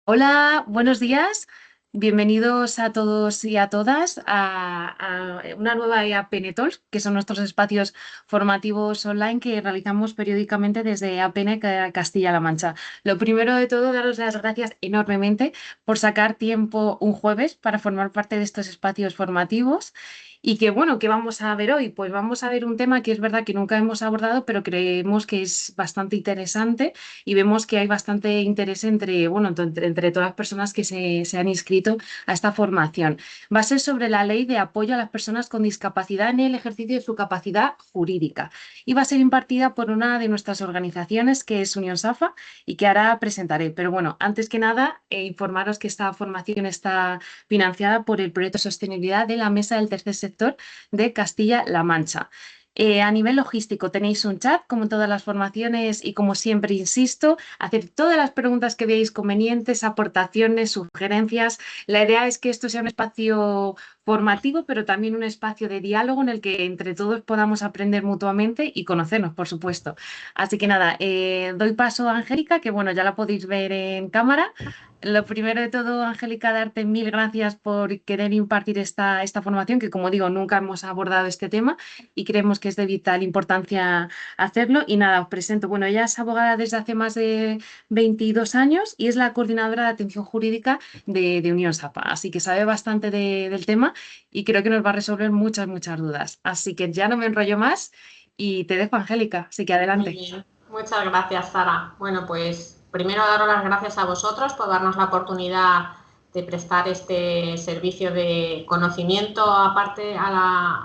Hola, buenos días. Bienvenidos a todos y a todas a una nueva APN Talks, que son nuestros espacios formativos online que realizamos periódicamente desde APN Castilla-La Mancha. Lo primero de todo, daros las gracias enormemente por sacar tiempo un jueves para formar parte de estos espacios formativos. Y que bueno, ¿qué vamos a ver hoy? Pues vamos a ver un tema que es verdad que nunca hemos abordado, pero creemos que es bastante interesante y vemos que hay bastante interés entre todas las personas que se han inscrito a esta formación. Va a ser sobre la ley de apoyo a las personas con discapacidad en el ejercicio de su capacidad jurídica y va a ser impartida por una de nuestras organizaciones que es Unión SAFA y que ahora presentaré. Pero bueno, antes que nada, informaros que esta formación está financiada por el proyecto de sostenibilidad de la Mesa del Tercer Sector de Castilla-La Mancha. A nivel logístico tenéis un chat, como en todas las formaciones, y como siempre insisto, hacer todas las preguntas que veáis convenientes, aportaciones, sugerencias. La idea es que esto sea un espacio formativo, pero también un espacio de diálogo en el que entre todos podamos aprender mutuamente y conocernos, por supuesto. Así que nada, doy paso a Angélica, que bueno, ya la podéis ver en cámara. Lo primero de todo, Angélica, darte mil gracias por querer impartir esta formación, que como digo, nunca hemos abordado este tema y creemos que es de vital importancia hacerlo. Y nada, os presento. Bueno, ella es abogada desde hace más de 22 años y es la coordinadora de atención jurídica de Unión SAPA. Así que sabe bastante del tema y creo que nos va a resolver muchas dudas. Así que ya no me enrollo más y te dejo, Angélica. Así que Muy adelante. bien, muchas gracias, Sara. Bueno, pues primero daros las gracias a vosotros por darnos la oportunidad de prestar este servicio de conocimiento aparte a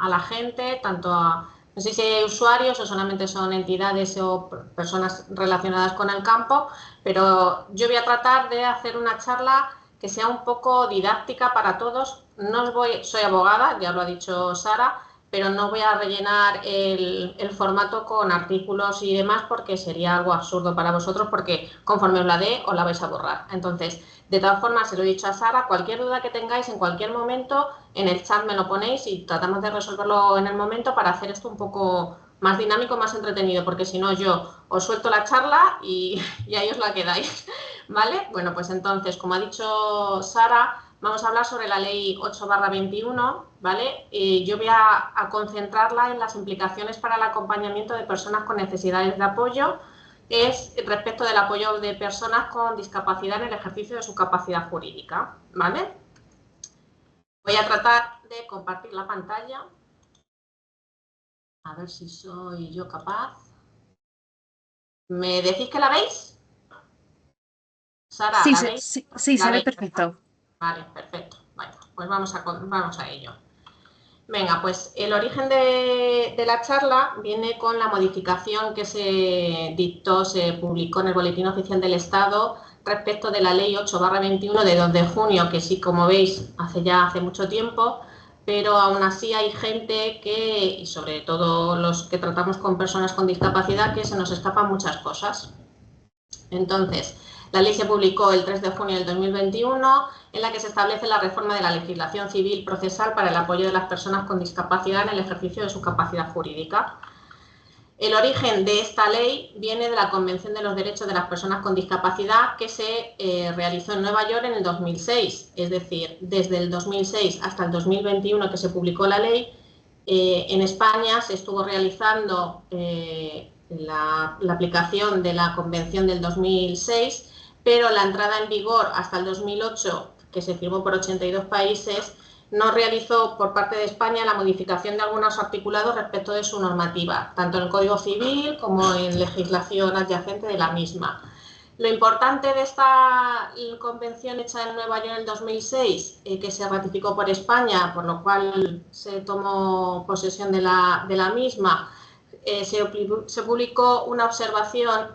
la gente, tanto a, no sé si hay usuarios o solamente son entidades o personas relacionadas con el campo, pero yo voy a tratar de hacer una charla que sea un poco didáctica para todos. No os voy, soy abogada, ya lo ha dicho Sara, pero no voy a rellenar el formato con artículos y demás porque sería algo absurdo para vosotros porque conforme os la dé os la vais a borrar. Entonces, de todas formas, se lo he dicho a Sara, cualquier duda que tengáis en cualquier momento, en el chat me lo ponéis y tratamos de resolverlo en el momento para hacer esto un poco más dinámico, más entretenido, porque si no yo os suelto la charla y ahí os la quedáis, ¿vale? Bueno, pues entonces, como ha dicho Sara, vamos a hablar sobre la ley 8/21, ¿vale? Yo voy a concentrarla en las implicaciones para el acompañamiento de personas con necesidades de apoyo, es respecto del apoyo de personas con discapacidad en el ejercicio de su capacidad jurídica, ¿vale? Voy a tratar de compartir la pantalla, a ver si soy yo capaz. ¿Me decís que la veis? Sara, Sí, ¿la veis? sí, ¿La se ve veis? perfecto. Vale, perfecto. Bueno, pues vamos a ello. Venga, pues el origen de la charla viene con la modificación que se dictó, se publicó en el Boletín Oficial del Estado respecto de la Ley 8/21 de 2 de junio, que sí, como veis, hace mucho tiempo, pero aún así hay gente que, y sobre todo los que tratamos con personas con discapacidad, que se nos escapan muchas cosas. Entonces, la ley se publicó el 3 de junio del 2021, en la que se establece la reforma de la legislación civil procesal para el apoyo de las personas con discapacidad en el ejercicio de su capacidad jurídica. El origen de esta ley viene de la Convención de los Derechos de las Personas con Discapacidad que se realizó en Nueva York en el 2006. Es decir, desde el 2006 hasta el 2021 que se publicó la ley, en España se estuvo realizando la aplicación de la Convención del 2006, pero la entrada en vigor hasta el 2008, que se firmó por 82 países, no realizó por parte de España la modificación de algunos articulados respecto de su normativa, tanto en el Código Civil como en legislación adyacente de la misma. Lo importante de esta convención hecha en Nueva York en el 2006, que se ratificó por España, por lo cual se tomó posesión de la misma, se publicó una observación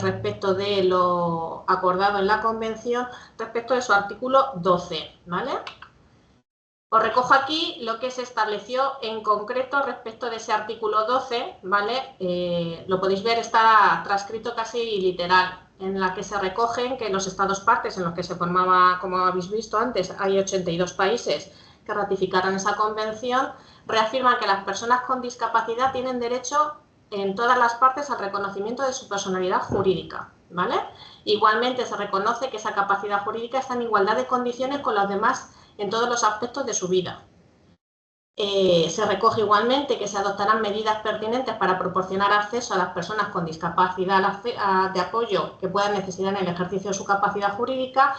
respecto de lo acordado en la convención respecto de su artículo 12, ¿vale? Os recojo aquí lo que se estableció en concreto respecto de ese artículo 12, ¿vale? Lo podéis ver, está transcrito casi literal, en la que se recogen que los Estados partes, en los que se formaba, como habéis visto antes, hay 82 países que ratificaron esa convención, reafirman que las personas con discapacidad tienen derecho en todas las partes al reconocimiento de su personalidad jurídica, ¿vale? Igualmente se reconoce que esa capacidad jurídica está en igualdad de condiciones con los demás en todos los aspectos de su vida. Se recoge igualmente que se adoptarán medidas pertinentes para proporcionar acceso a las personas con discapacidad de apoyo que puedan necesitar en el ejercicio de su capacidad jurídica.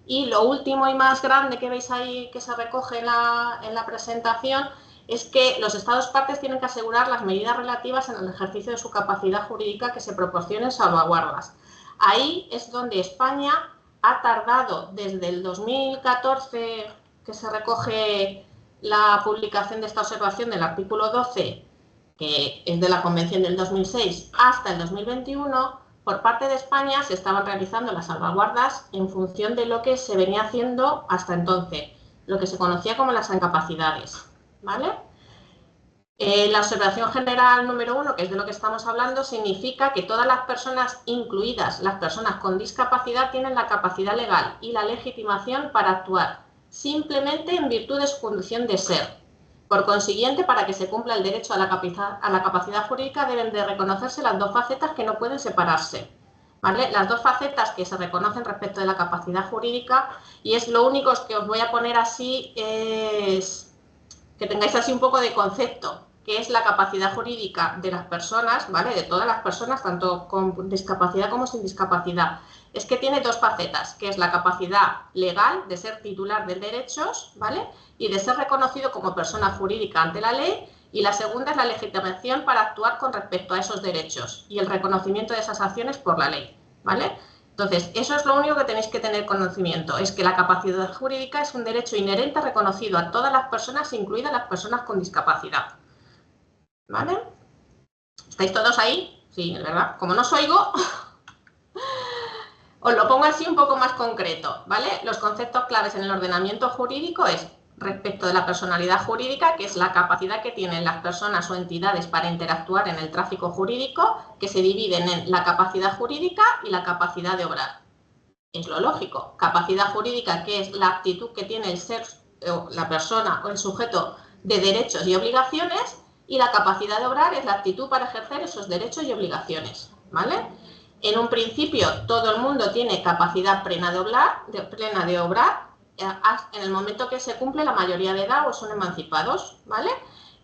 Y lo último y más grande que veis ahí que se recoge en la presentación es que los Estados partes tienen que asegurar las medidas relativas en el ejercicio de su capacidad jurídica que se proporcionen salvaguardas. Ahí es donde España ha tardado desde el 2014, que se recoge la publicación de esta observación del artículo 12, que es de la Convención del 2006, hasta el 2021, por parte de España se estaban realizando las salvaguardas en función de lo que se venía haciendo hasta entonces, lo que se conocía como las incapacidades, ¿vale? La observación general número 1, que es de lo que estamos hablando, significa que todas las personas, incluidas las personas con discapacidad, tienen la capacidad legal y la legitimación para actuar, simplemente en virtud de su condición de ser. Por consiguiente, para que se cumpla el derecho a la capacidad jurídica, deben de reconocerse las dos facetas que no pueden separarse, ¿vale? Las dos facetas que se reconocen respecto de la capacidad jurídica, y es lo único que os voy a poner así, es que tengáis así un poco de concepto, que es la capacidad jurídica de las personas, ¿vale? De todas las personas, tanto con discapacidad como sin discapacidad. Es que tiene dos facetas, que es la capacidad legal de ser titular de derechos, ¿vale? Y de ser reconocido como persona jurídica ante la ley, y la segunda es la legitimación para actuar con respecto a esos derechos y el reconocimiento de esas acciones por la ley, ¿vale? Entonces, eso es lo único que tenéis que tener conocimiento, es que la capacidad jurídica es un derecho inherente reconocido a todas las personas, incluidas las personas con discapacidad, ¿vale? ¿Estáis todos ahí? Sí, ¿verdad? Como no os oigo, os lo pongo así un poco más concreto, ¿vale? Los conceptos claves en el ordenamiento jurídico es respecto de la personalidad jurídica, que es la capacidad que tienen las personas o entidades para interactuar en el tráfico jurídico, que se dividen en la capacidad jurídica y la capacidad de obrar. Es lo lógico. Capacidad jurídica, que es la actitud que tiene el ser, o la persona o el sujeto de derechos y obligaciones, y la capacidad de obrar es la actitud para ejercer esos derechos y obligaciones, ¿vale? En un principio, todo el mundo tiene capacidad plena de obrar, en el momento que se cumple la mayoría de edad o son emancipados, ¿vale?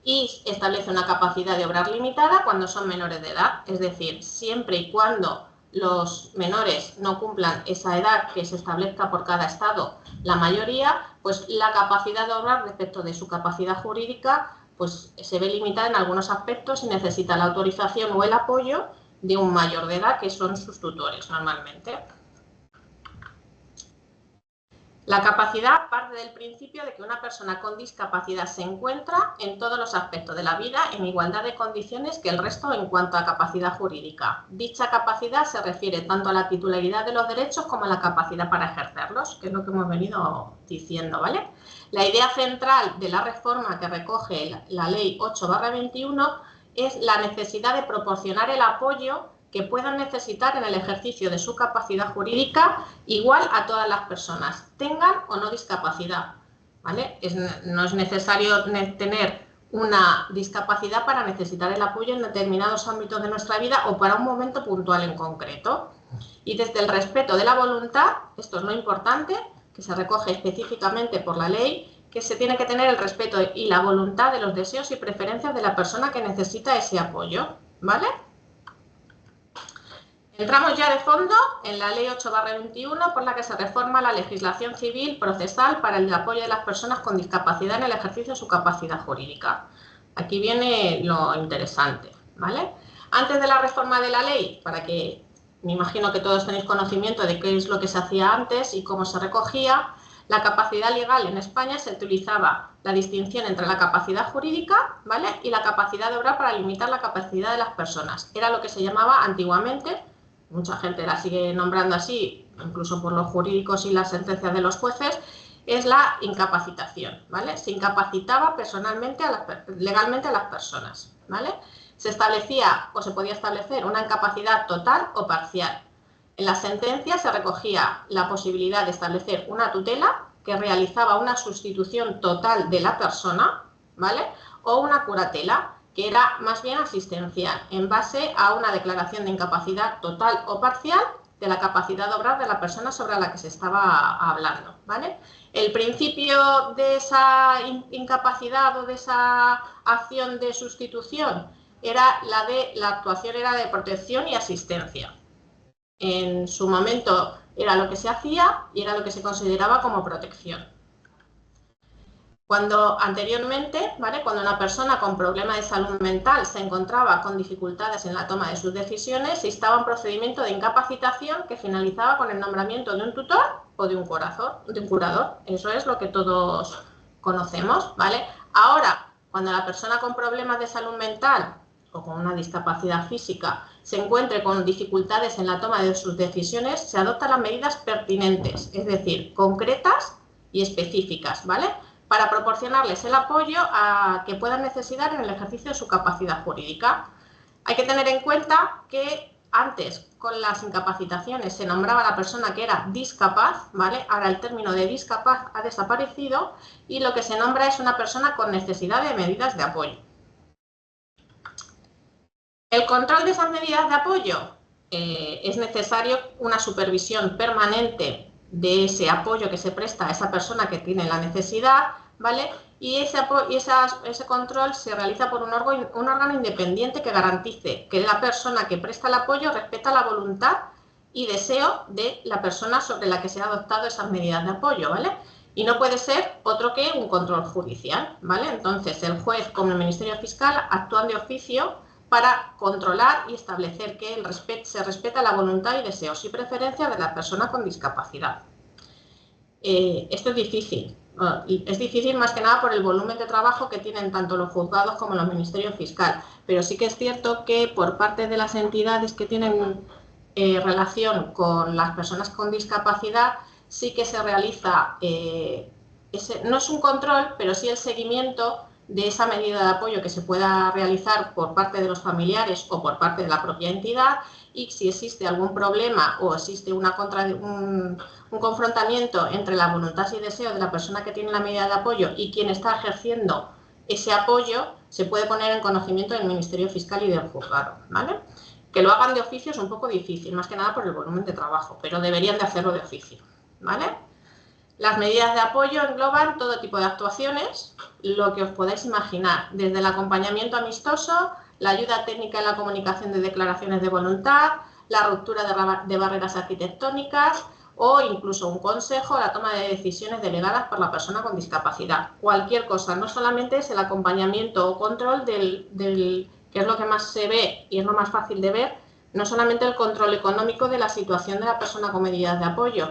Y establece una capacidad de obrar limitada cuando son menores de edad, es decir, siempre y cuando los menores no cumplan esa edad que se establezca por cada estado, la mayoría, pues la capacidad de obrar respecto de su capacidad jurídica pues se ve limitada en algunos aspectos y necesita la autorización o el apoyo de un mayor de edad, que son sus tutores normalmente. La capacidad parte del principio de que una persona con discapacidad se encuentra en todos los aspectos de la vida en igualdad de condiciones que el resto en cuanto a capacidad jurídica. Dicha capacidad se refiere tanto a la titularidad de los derechos como a la capacidad para ejercerlos, que es lo que hemos venido diciendo, ¿vale? La idea central de la reforma que recoge la Ley 8/21 es la necesidad de proporcionar el apoyo que puedan necesitar en el ejercicio de su capacidad jurídica igual a todas las personas, tengan o no discapacidad, ¿vale? No es necesario tener una discapacidad para necesitar el apoyo en determinados ámbitos de nuestra vida o para un momento puntual en concreto. Y desde el respeto de la voluntad, esto es lo importante, que se recoge específicamente por la ley, que se tiene que tener el respeto y la voluntad de los deseos y preferencias de la persona que necesita ese apoyo, ¿vale? Entramos ya de fondo en la Ley 8/21, por la que se reforma la legislación civil procesal para el apoyo de las personas con discapacidad en el ejercicio de su capacidad jurídica. Aquí viene lo interesante, ¿vale? Antes de la reforma de la ley, para que me imagino que todos tenéis conocimiento de qué es lo que se hacía antes y cómo se recogía, la capacidad legal en España se utilizaba la distinción entre la capacidad jurídica, ¿vale? Y la capacidad de obrar para limitar la capacidad de las personas. Era lo que se llamaba antiguamente, mucha gente la sigue nombrando así, incluso por los jurídicos y las sentencias de los jueces, es la incapacitación, ¿vale? Se incapacitaba personalmente, legalmente a las personas, ¿vale? Se establecía o se podía establecer una incapacidad total o parcial. En la sentencia se recogía la posibilidad de establecer una tutela que realizaba una sustitución total de la persona, ¿vale? O una curatela, que era más bien asistencial, en base a una declaración de incapacidad total o parcial de la capacidad de obrar de la persona sobre la que se estaba hablando, ¿vale? El principio de esa incapacidad o de esa acción de sustitución era la actuación era de protección y asistencia. En su momento era lo que se hacía y era lo que se consideraba como protección. Cuando anteriormente, ¿vale? Cuando una persona con problemas de salud mental se encontraba con dificultades en la toma de sus decisiones, se instaba un procedimiento de incapacitación que finalizaba con el nombramiento de un tutor o de un curador. Eso es lo que todos conocemos, ¿vale? Ahora, cuando la persona con problemas de salud mental o con una discapacidad física se encuentre con dificultades en la toma de sus decisiones, se adoptan las medidas pertinentes, es decir, concretas y específicas, ¿vale? Para proporcionarles el apoyo que puedan necesitar en el ejercicio de su capacidad jurídica. Hay que tener en cuenta que antes, con las incapacitaciones, se nombraba a la persona que era discapaz, ¿vale? Ahora el término de discapaz ha desaparecido y lo que se nombra es una persona con necesidad de medidas de apoyo. El control de esas medidas de apoyo es necesario una supervisión permanente de ese apoyo que se presta a esa persona que tiene la necesidad, ¿vale? Y ese control se realiza por un órgano independiente que garantice que la persona que presta el apoyo respeta la voluntad y deseo de la persona sobre la que se ha adoptado esas medidas de apoyo, ¿vale? Y no puede ser otro que un control judicial, ¿vale? Entonces, el juez como el Ministerio Fiscal actúan de oficio para controlar y establecer que se respeta la voluntad y deseos y preferencias de la persona con discapacidad. Esto es difícil. Es difícil más que nada por el volumen de trabajo que tienen tanto los juzgados como los ministerios fiscales, pero sí que es cierto que por parte de las entidades que tienen relación con las personas con discapacidad sí que se realiza, no es un control, pero sí el seguimiento de esa medida de apoyo que se pueda realizar por parte de los familiares o por parte de la propia entidad, y si existe algún problema o existe un confrontamiento entre la voluntad y deseo de la persona que tiene la medida de apoyo y quien está ejerciendo ese apoyo, se puede poner en conocimiento del Ministerio Fiscal y del juzgado, ¿vale? Que lo hagan de oficio es un poco difícil, más que nada por el volumen de trabajo, pero deberían de hacerlo de oficio, ¿vale? Las medidas de apoyo engloban todo tipo de actuaciones, lo que os podáis imaginar, desde el acompañamiento amistoso, la ayuda técnica en la comunicación de declaraciones de voluntad, la ruptura de barreras arquitectónicas o incluso un consejo a la toma de decisiones delegadas por la persona con discapacidad. Cualquier cosa, no solamente es el acompañamiento o control que es lo que más se ve y es lo más fácil de ver, no solamente el control económico de la situación de la persona con medidas de apoyo,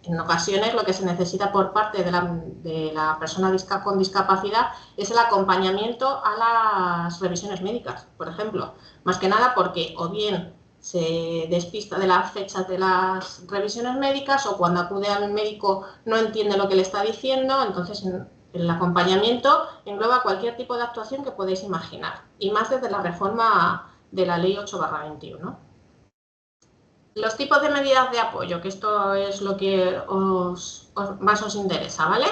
en ocasiones lo que se necesita por parte de la persona con discapacidad es el acompañamiento a las revisiones médicas, por ejemplo. Más que nada porque o bien se despista de las fechas de las revisiones médicas o cuando acude al médico no entiende lo que le está diciendo, entonces el acompañamiento engloba cualquier tipo de actuación que podéis imaginar, y más desde la reforma de la Ley 8/21. Los tipos de medidas de apoyo, que esto es lo que más os interesa, ¿vale?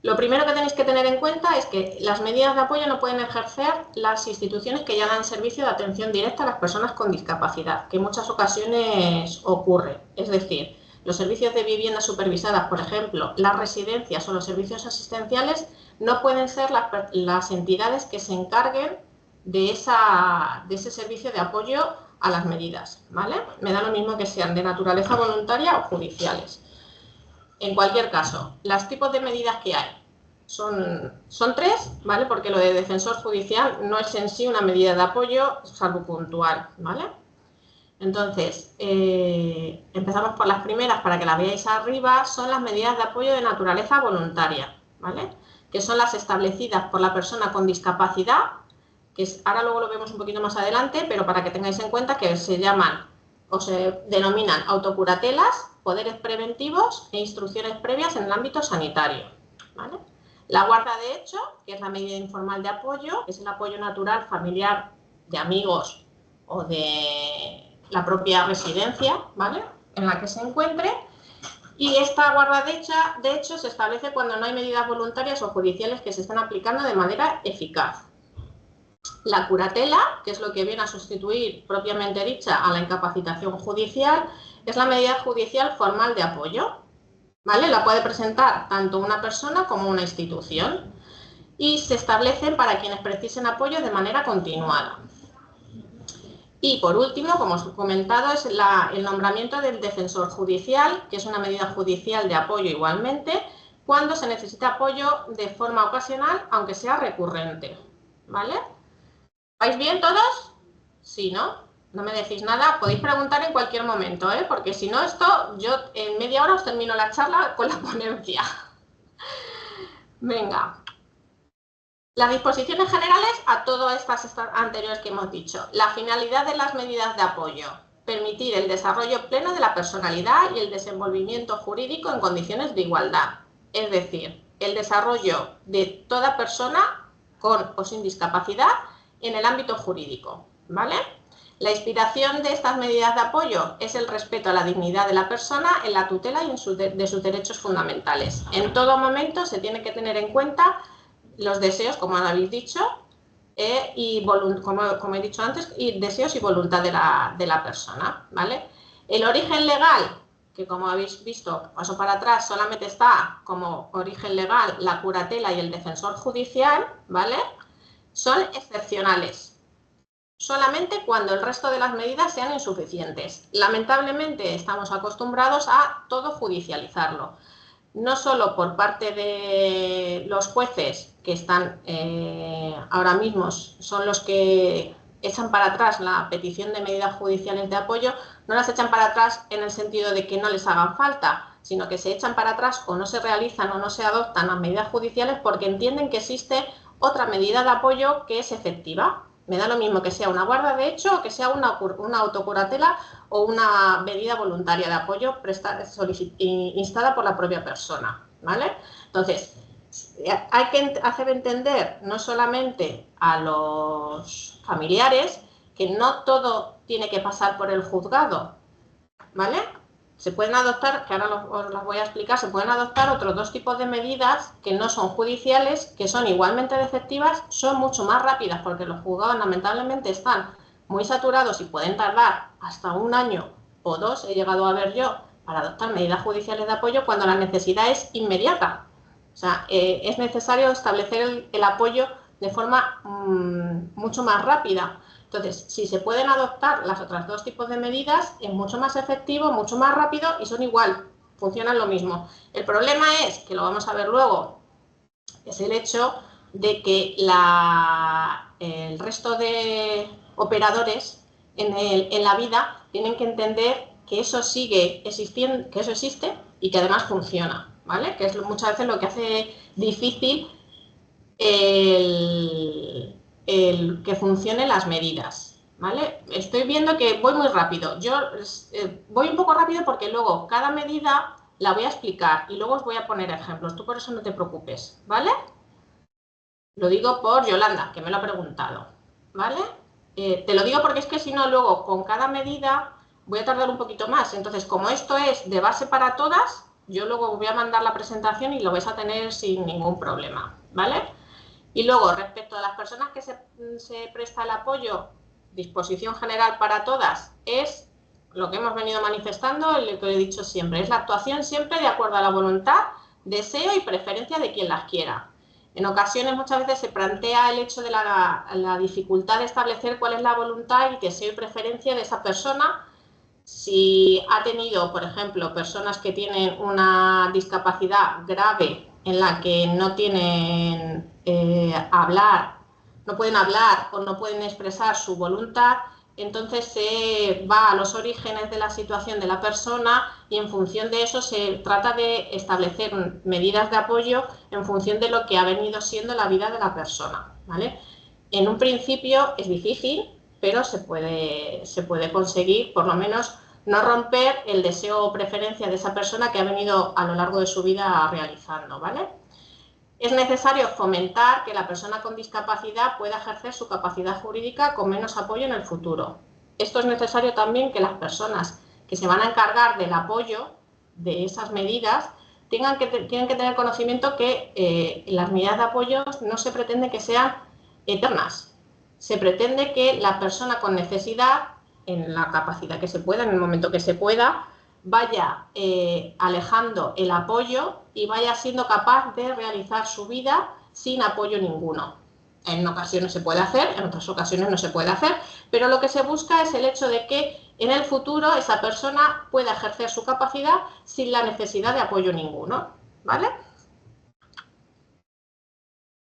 Lo primero que tenéis que tener en cuenta es que las medidas de apoyo no pueden ejercer las instituciones que ya dan servicio de atención directa a las personas con discapacidad, que en muchas ocasiones ocurre. Es decir, los servicios de vivienda supervisadas, por ejemplo, las residencias o los servicios asistenciales, no pueden ser las entidades que se encarguen de ese servicio de apoyo a las medidas, ¿vale? Me da lo mismo que sean de naturaleza voluntaria o judiciales. En cualquier caso, los tipos de medidas que hay son tres, ¿vale? Porque lo de defensor judicial no es en sí una medida de apoyo, salvo puntual, ¿vale? Entonces, empezamos por las primeras para que las veáis arriba. Son las medidas de apoyo de naturaleza voluntaria, ¿vale? Que son las establecidas por la persona con discapacidad, que ahora luego lo vemos un poquito más adelante, pero para que tengáis en cuenta que se llaman o se denominan autocuratelas, poderes preventivos e instrucciones previas en el ámbito sanitario, ¿vale? La guarda de hecho, que es la medida informal de apoyo, es el apoyo natural, familiar, de amigos o de la propia residencia, ¿vale?, en la que se encuentre. Y esta guarda de hecho se establece cuando no hay medidas voluntarias o judiciales que se están aplicando de manera eficaz. La curatela, que es lo que viene a sustituir propiamente dicha a la incapacitación judicial, es la medida judicial formal de apoyo, ¿vale? La puede presentar tanto una persona como una institución y se establecen para quienes precisen apoyo de manera continuada. Y por último, como os he comentado, es el nombramiento del defensor judicial, que es una medida judicial de apoyo igualmente, cuando se necesita apoyo de forma ocasional, aunque sea recurrente, ¿vale? ¿Vais bien todos? Sí, ¿no? No me decís nada, podéis preguntar en cualquier momento, ¿eh? Porque si no, esto, yo en media hora os termino la charla con la ponencia. Venga. Las disposiciones generales a todas estas anteriores que hemos dicho. La finalidad de las medidas de apoyo. Permitir el desarrollo pleno de la personalidad y el desenvolvimiento jurídico en condiciones de igualdad. Es decir, el desarrollo de toda persona con o sin discapacidad en el ámbito jurídico, ¿vale? La inspiración de estas medidas de apoyo es el respeto a la dignidad de la persona en la tutela y de sus derechos fundamentales. En todo momento se tiene que tener en cuenta los deseos, como habéis dicho, y como he dicho antes, y deseos y voluntad de la persona, ¿vale? El origen legal, que como habéis visto, paso para atrás, solamente está como origen legal la curatela y el defensor judicial, ¿vale? Son excepcionales, solamente cuando el resto de las medidas sean insuficientes. Lamentablemente estamos acostumbrados a todo judicializarlo, no solo por parte de los jueces que están ahora mismo, son los que echan para atrás la petición de medidas judiciales de apoyo, no las echan para atrás en el sentido de que no les hagan falta, sino que se echan para atrás o no se realizan o no se adoptan las medidas judiciales porque entienden que existe otra medida de apoyo que es efectiva. Me da lo mismo que sea una guarda de hecho o que sea una autocuratela o una medida voluntaria de apoyo instada por la propia persona, ¿vale? Entonces, hay que hacer entender no solamente a los familiares que no todo tiene que pasar por el juzgado, ¿vale? Se pueden adoptar, que ahora os las voy a explicar, se pueden adoptar otros dos tipos de medidas que no son judiciales, que son igualmente efectivas, son mucho más rápidas porque los juzgados lamentablemente están muy saturados y pueden tardar hasta un año o dos, he llegado a ver yo, para adoptar medidas judiciales de apoyo cuando la necesidad es inmediata. O sea, es necesario establecer el apoyo de forma mucho más rápida. Entonces, si se pueden adoptar las otras dos tipos de medidas, es mucho más efectivo, mucho más rápido y son igual, funcionan lo mismo. El problema es, que lo vamos a ver luego, es el hecho de que el resto de operadores en la vida tienen que entender que eso sigue existiendo, que eso existe y que además funciona, ¿vale? Que es muchas veces lo que hace difícil el que funcionen las medidas, ¿vale? Estoy viendo que voy muy rápido. Yo voy un poco rápido porque luego cada medida la voy a explicar y luego os voy a poner ejemplos. Tú por eso no te preocupes, ¿vale? Lo digo por Yolanda, que me lo ha preguntado, ¿vale? Te lo digo porque es que si no, luego con cada medida voy a tardar un poquito más. Entonces, como esto es de base para todas, yo luego voy a mandar la presentación y lo vais a tener sin ningún problema, ¿vale? Y luego, respecto a las personas que se presta el apoyo, disposición general para todas, es lo que hemos venido manifestando y lo que he dicho siempre, es la actuación siempre de acuerdo a la voluntad, deseo y preferencia de quien las quiera. En ocasiones, muchas veces se plantea el hecho de la dificultad de establecer cuál es la voluntad y deseo y preferencia de esa persona. Si ha tenido, por ejemplo, personas que tienen una discapacidad grave en la que no tienen no pueden hablar o no pueden expresar su voluntad, entonces se va a los orígenes de la situación de la persona y en función de eso se trata de establecer medidas de apoyo en función de lo que ha venido siendo la vida de la persona, ¿vale? En un principio es difícil, pero se puede conseguir, por lo menos, no romper el deseo o preferencia de esa persona que ha venido a lo largo de su vida realizando, ¿vale? Es necesario fomentar que la persona con discapacidad pueda ejercer su capacidad jurídica con menos apoyo en el futuro. Esto es necesario también que las personas que se van a encargar del apoyo de esas medidas tienen que tener conocimiento que las medidas de apoyo no se pretende que sean eternas, se pretende que la persona con necesidad, en la capacidad que se pueda, en el momento que se pueda, vaya alejando el apoyo y vaya siendo capaz de realizar su vida sin apoyo ninguno. En ocasiones se puede hacer, en otras ocasiones no se puede hacer, pero lo que se busca es el hecho de que en el futuro esa persona pueda ejercer su capacidad sin la necesidad de apoyo ninguno, ¿vale?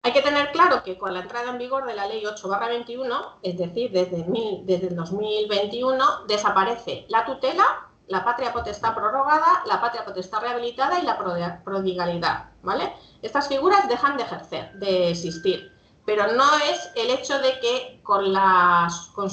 Hay que tener claro que con la entrada en vigor de la Ley 8/21, es decir, desde el 2021, desaparece la tutela, la patria potestad prorrogada, la patria potestad rehabilitada y la prodigalidad, ¿vale? Estas figuras dejan de ejercer, de existir, pero no es el hecho de que con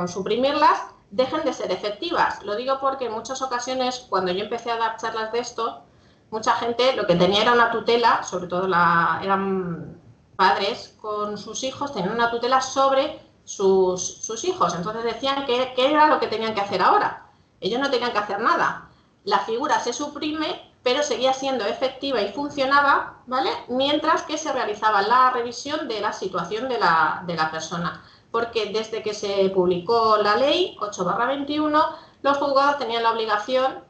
suprimirlas dejen de ser efectivas. Lo digo porque en muchas ocasiones, cuando yo empecé a dar charlas de esto, mucha gente lo que tenía era una tutela, sobre todo eran padres con sus hijos, tenían una tutela sobre sus hijos. Entonces decían que era lo que tenían que hacer ahora. Ellos no tenían que hacer nada. La figura se suprime, pero seguía siendo efectiva y funcionaba, ¿vale? Mientras que se realizaba la revisión de la situación de la persona. Porque desde que se publicó la ley 8/21, los juzgados tenían la obligación,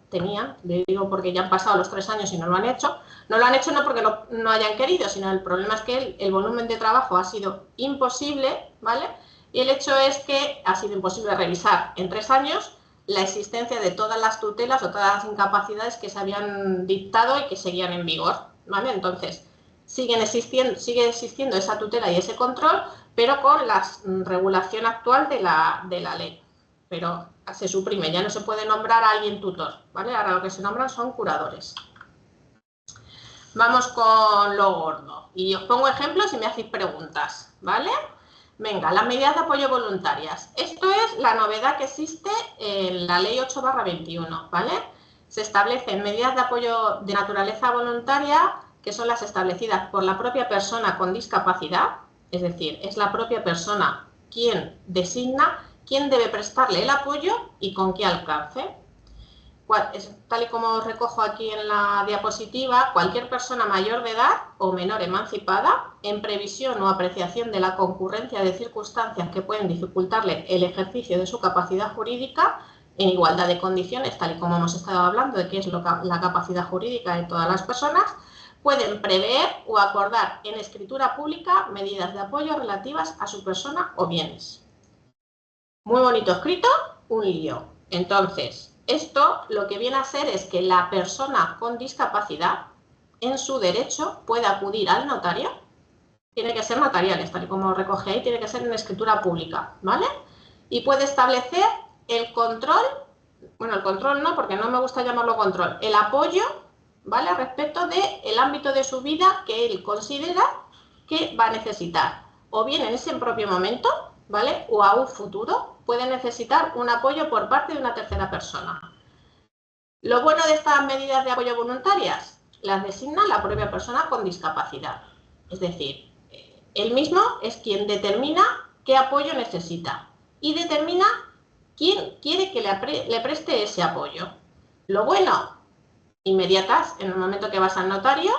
le digo porque ya han pasado los 3 años y no lo han hecho no porque no hayan querido, sino el problema es que el volumen de trabajo ha sido imposible, ¿vale? Y el hecho es que ha sido imposible revisar en 3 años la existencia de todas las tutelas o todas las incapacidades que se habían dictado y que seguían en vigor, ¿vale? Entonces, sigue existiendo esa tutela y ese control, pero con la regulación actual de la ley. Pero se suprime, ya no se puede nombrar a alguien tutor, ¿vale? Ahora lo que se nombran son curadores. Vamos con lo gordo. Y os pongo ejemplos y me hacéis preguntas, ¿vale? Venga, las medidas de apoyo voluntarias. Esto es la novedad que existe en la ley 8/21, ¿vale? Se establecen medidas de apoyo de naturaleza voluntaria, que son las establecidas por la propia persona con discapacidad, es decir, es la propia persona quien designa quién debe prestarle el apoyo y con qué alcance. Tal y como os recojo aquí en la diapositiva, cualquier persona mayor de edad o menor emancipada, en previsión o apreciación de la concurrencia de circunstancias que pueden dificultarle el ejercicio de su capacidad jurídica, en igualdad de condiciones, tal y como hemos estado hablando de qué es la capacidad jurídica de todas las personas, pueden prever o acordar en escritura pública medidas de apoyo relativas a su persona o bienes. Muy bonito escrito, un lío. Entonces, esto lo que viene a ser es que la persona con discapacidad, en su derecho, puede acudir al notario. Tiene que ser notarial, tal y como recoge ahí, tiene que ser en escritura pública, ¿vale? Y puede establecer el control, bueno, el control no, porque no me gusta llamarlo control, el apoyo, ¿vale? Respecto del ámbito de su vida que él considera que va a necesitar, o bien en ese propio momento, ¿vale? O a un futuro, puede necesitar un apoyo por parte de una tercera persona. Lo bueno de estas medidas de apoyo voluntarias, las designa la propia persona con discapacidad. Es decir, él mismo es quien determina qué apoyo necesita y determina quién quiere que le preste ese apoyo. Lo bueno, inmediatas, en el momento que vas al notario,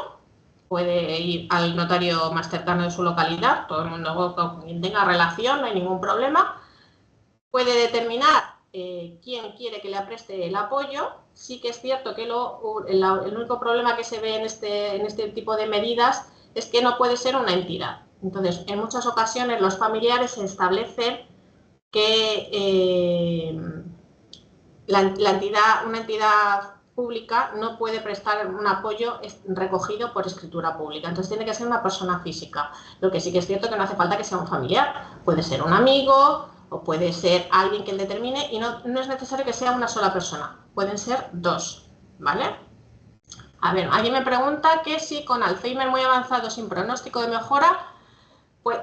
puede ir al notario más cercano de su localidad, todo el mundo con quien tenga relación, no hay ningún problema. Puede determinar quién quiere que le preste el apoyo. Sí que es cierto que el único problema que se ve en este tipo de medidas es que no puede ser una entidad. Entonces, en muchas ocasiones los familiares establecen que una entidad pública no puede prestar un apoyo recogido por escritura pública. Entonces tiene que ser una persona física. Lo que sí que es cierto que no hace falta que sea un familiar. Puede ser un amigo o puede ser alguien que él determine y no es necesario que sea una sola persona. Pueden ser 2, ¿vale? A ver, alguien me pregunta que si con Alzheimer muy avanzado sin pronóstico de mejora, pues,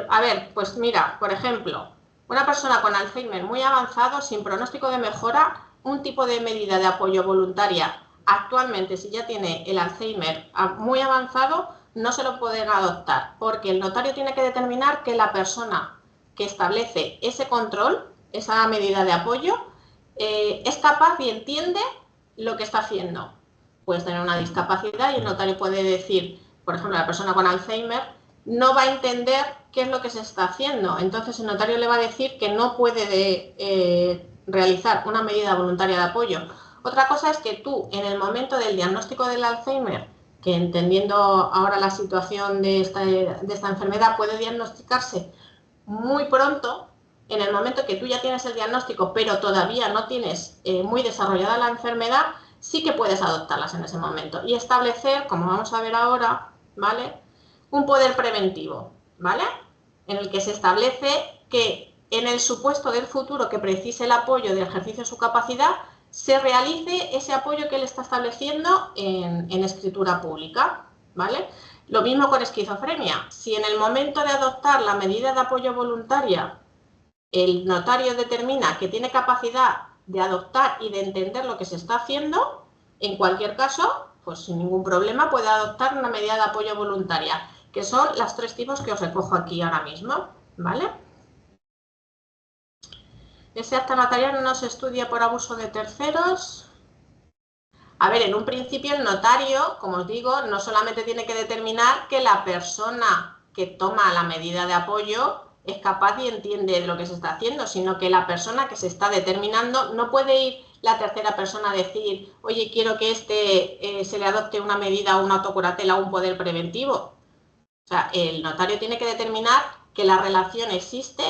a ver, pues mira, por ejemplo, una persona con Alzheimer muy avanzado sin pronóstico de mejora, un tipo de medida de apoyo voluntaria actualmente, si ya tiene el Alzheimer muy avanzado, no se lo pueden adoptar, porque el notario tiene que determinar que la persona que establece ese control, esa medida de apoyo, es capaz y entiende lo que está haciendo. Puedes tener una discapacidad y el notario puede decir, por ejemplo, la persona con Alzheimer, no va a entender qué es lo que se está haciendo. Entonces el notario le va a decir que no puede realizar una medida voluntaria de apoyo. Otra cosa es que tú, en el momento del diagnóstico del Alzheimer, que entendiendo ahora la situación de esta enfermedad puede diagnosticarse muy pronto, en el momento que tú ya tienes el diagnóstico, pero todavía no tienes muy desarrollada la enfermedad, sí que puedes adoptarlas en ese momento y establecer, como vamos a ver ahora, ¿vale?, un poder preventivo, ¿vale?, en el que se establece que en el supuesto del futuro que precise el apoyo de ejercicio de su capacidad, se realice ese apoyo que él está estableciendo en escritura pública, ¿vale? Lo mismo con esquizofrenia. Si en el momento de adoptar la medida de apoyo voluntaria el notario determina que tiene capacidad de adoptar y de entender lo que se está haciendo, en cualquier caso, pues sin ningún problema puede adoptar una medida de apoyo voluntaria, que son las 3 tipos que os recojo aquí ahora mismo, ¿vale? Ese acta notarial no se estudia por abuso de terceros. A ver, en un principio el notario, como os digo, no solamente tiene que determinar que la persona que toma la medida de apoyo es capaz y entiende lo que se está haciendo, sino que la persona que se está determinando no puede ir la tercera persona a decir, oye, quiero que se le adopte una medida o una autocuratela o un poder preventivo. O sea, el notario tiene que determinar que la relación existe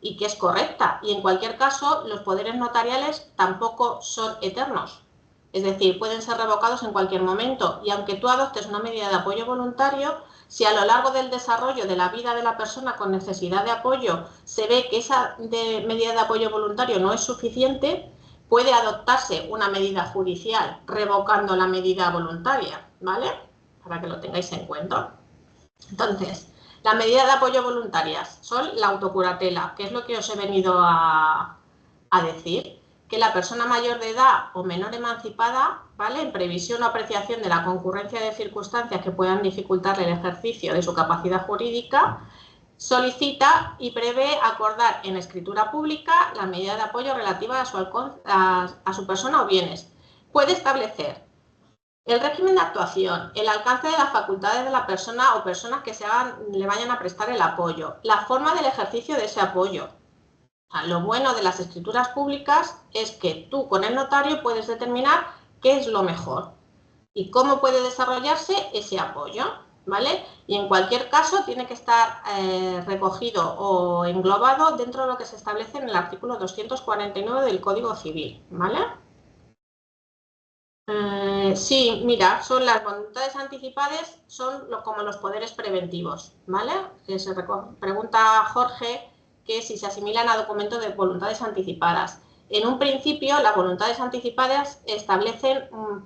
y que es correcta. Y en cualquier caso, los poderes notariales tampoco son eternos. Es decir, pueden ser revocados en cualquier momento. Y aunque tú adoptes una medida de apoyo voluntario, si a lo largo del desarrollo de la vida de la persona con necesidad de apoyo se ve que esa medida de apoyo voluntario no es suficiente, puede adoptarse una medida judicial revocando la medida voluntaria, ¿vale? Para que lo tengáis en cuenta. Entonces, las medidas de apoyo voluntarias son la autocuratela, que es lo que os he venido a decir, que la persona mayor de edad o menor emancipada, ¿vale?, en previsión o apreciación de la concurrencia de circunstancias que puedan dificultarle el ejercicio de su capacidad jurídica, solicita y prevé acordar en escritura pública la medida de apoyo relativa a su persona o bienes. Puede establecer el régimen de actuación, el alcance de las facultades de la persona o personas que le vayan a prestar el apoyo, la forma del ejercicio de ese apoyo. Lo bueno de las escrituras públicas es que tú con el notario puedes determinar qué es lo mejor y cómo puede desarrollarse ese apoyo, ¿vale? Y en cualquier caso tiene que estar recogido o englobado dentro de lo que se establece en el artículo 249 del Código Civil, ¿vale? Sí, mira, son las voluntades anticipadas, son como los poderes preventivos, ¿vale? Pregunta Jorge que si se asimilan a documentos de voluntades anticipadas. En un principio, las voluntades anticipadas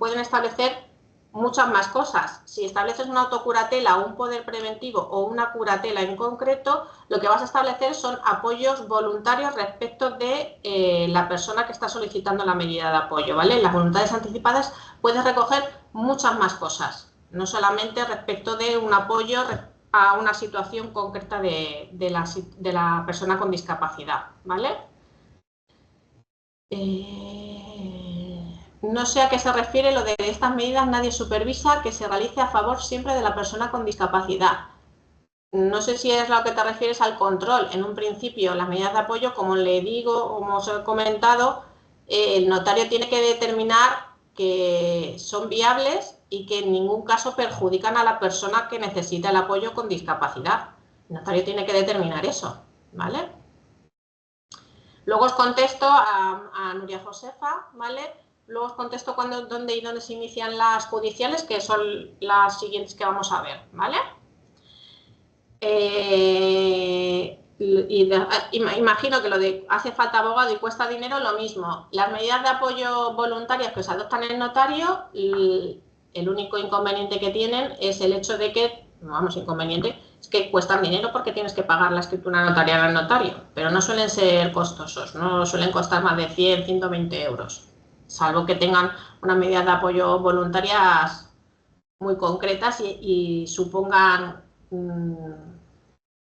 pueden establecer muchas más cosas. Si estableces una autocuratela o un poder preventivo o una curatela en concreto, lo que vas a establecer son apoyos voluntarios respecto de la persona que está solicitando la medida de apoyo, ¿vale? En las voluntades anticipadas puedes recoger muchas más cosas, no solamente respecto de un apoyo a una situación concreta de la persona con discapacidad, ¿vale? No sé a qué se refiere lo de estas medidas, nadie supervisa que se realice a favor siempre de la persona con discapacidad. No sé si es a lo que te refieres al control. En un principio, las medidas de apoyo, como le digo, como os he comentado, el notario tiene que determinar que son viables y que en ningún caso perjudican a la persona que necesita el apoyo con discapacidad. El notario tiene que determinar eso, ¿vale? Luego os contesto a Nuria Josefa, ¿vale? Luego os contesto dónde se inician las judiciales, que son las siguientes que vamos a ver, ¿vale? Imagino que lo de hace falta abogado y cuesta dinero, lo mismo. Las medidas de apoyo voluntarias que se adoptan en el notario, el único inconveniente que tienen es el hecho de que, inconveniente, es que cuestan dinero porque tienes que pagar la escritura notarial al notario, pero no suelen ser costosos, no suelen costar más de 100, 120 euros, salvo que tengan unas medidas de apoyo voluntarias muy concretas y supongan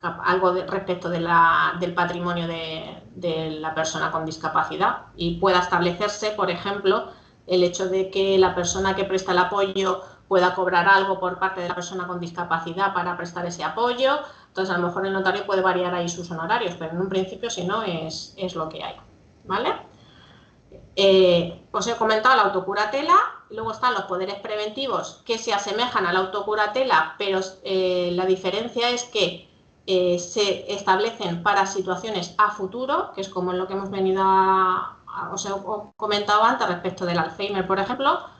algo respecto del patrimonio de la persona con discapacidad y pueda establecerse, por ejemplo, el hecho de que la persona que presta el apoyo pueda cobrar algo por parte de la persona con discapacidad para prestar ese apoyo. Entonces, a lo mejor el notario puede variar ahí sus honorarios, pero en un principio, si no, es lo que hay, ¿vale? Os he comentado la autocuratela, luego están los poderes preventivos que se asemejan a la autocuratela, pero la diferencia es que se establecen para situaciones a futuro, que es como lo que hemos venido os he comentado antes respecto del Alzheimer, por ejemplo,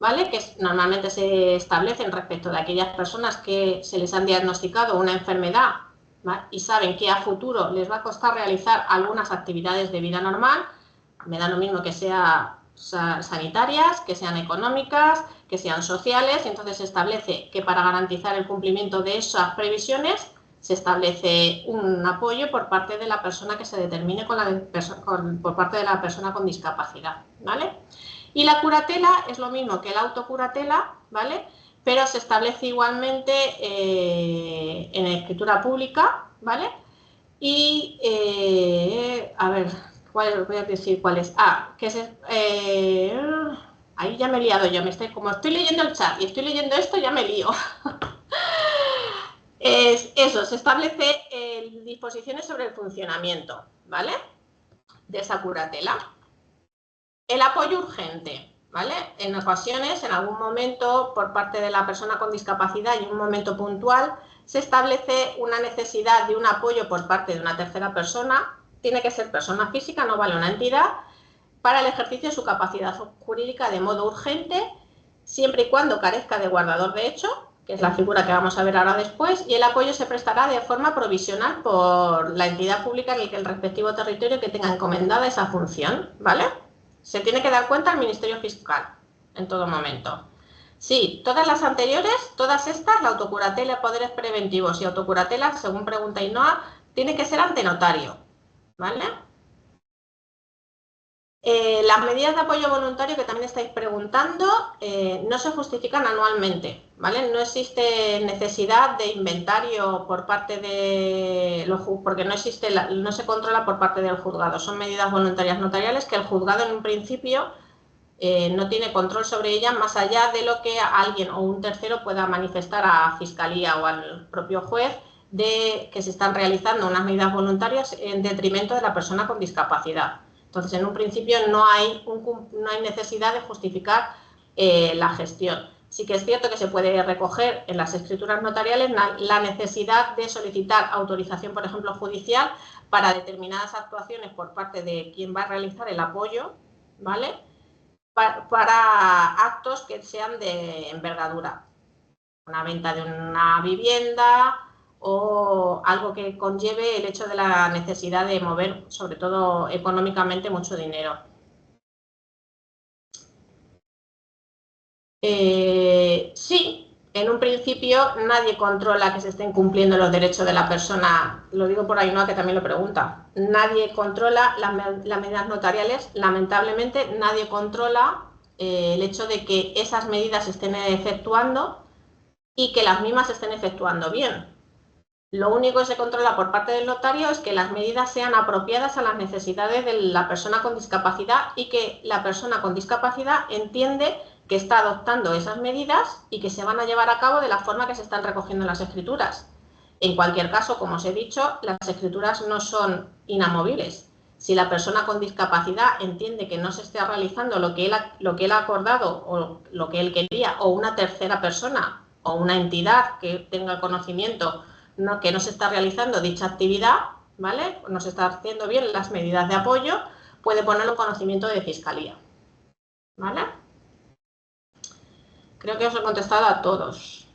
¿vale? Que normalmente se establecen respecto de aquellas personas que se les han diagnosticado una enfermedad, ¿vale? Y saben que a futuro les va a costar realizar algunas actividades de vida normal. Me da lo mismo que sean sanitarias, que sean económicas, que sean sociales. Entonces se establece que para garantizar el cumplimiento de esas previsiones se establece un apoyo por parte de la persona que se determine por parte de la persona con discapacidad, ¿vale? Y la curatela es lo mismo que la autocuratela, ¿vale? Pero se establece igualmente en escritura pública, ¿vale? Y, a ver, voy a decir cuál es. Ahí ya me he liado yo. Como estoy leyendo el chat y estoy leyendo esto, ya me lío. Eso, se establece disposiciones sobre el funcionamiento, ¿vale? De esa curatela. El apoyo urgente, ¿vale? En ocasiones, en algún momento, por parte de la persona con discapacidad y en un momento puntual, se establece una necesidad de un apoyo por parte de una tercera persona, tiene que ser persona física, no vale una entidad, para el ejercicio de su capacidad jurídica de modo urgente, siempre y cuando carezca de guardador de hecho, que es la figura que vamos a ver ahora después, y el apoyo se prestará de forma provisional por la entidad pública en el respectivo territorio que tenga encomendada esa función, ¿vale? Se tiene que dar cuenta al Ministerio Fiscal en todo momento. Sí, todas las anteriores, todas estas, la autocuratela, poderes preventivos y autocuratela, según pregunta Ainhoa, tiene que ser ante notario, ¿vale? Las medidas de apoyo voluntario que también estáis preguntando no se justifican anualmente, ¿vale? No existe necesidad de inventario por parte de los porque no se controla por parte del juzgado. Son medidas voluntarias notariales que el juzgado en un principio no tiene control sobre ellas más allá de lo que alguien o un tercero pueda manifestar a Fiscalía o al propio juez de que se están realizando unas medidas voluntarias en detrimento de la persona con discapacidad. Entonces, en un principio no hay necesidad de justificar la gestión. Sí que es cierto que se puede recoger en las escrituras notariales la necesidad de solicitar autorización, por ejemplo, judicial para determinadas actuaciones por parte de quien va a realizar el apoyo, ¿vale? Para actos que sean de envergadura. Una venta de una vivienda o algo que conlleve el hecho de la necesidad de mover, sobre todo económicamente, mucho dinero. Sí, en un principio nadie controla que se estén cumpliendo los derechos de la persona, lo digo por Ainhoa que también lo pregunta, nadie controla las medidas notariales, lamentablemente nadie controla el hecho de que esas medidas se estén efectuando y que las mismas se estén efectuando bien. Lo único que se controla por parte del notario es que las medidas sean apropiadas a las necesidades de la persona con discapacidad y que la persona con discapacidad entiende que está adoptando esas medidas y que se van a llevar a cabo de la forma que se están recogiendo en las escrituras. En cualquier caso, como os he dicho, las escrituras no son inamovibles. Si la persona con discapacidad entiende que no se está realizando lo que él ha acordado o lo que él quería, o una tercera persona o una entidad que tenga conocimiento que no se está realizando dicha actividad, ¿vale? No se está haciendo bien las medidas de apoyo, puede ponerlo en conocimiento de Fiscalía, ¿vale? Creo que os he contestado a todos.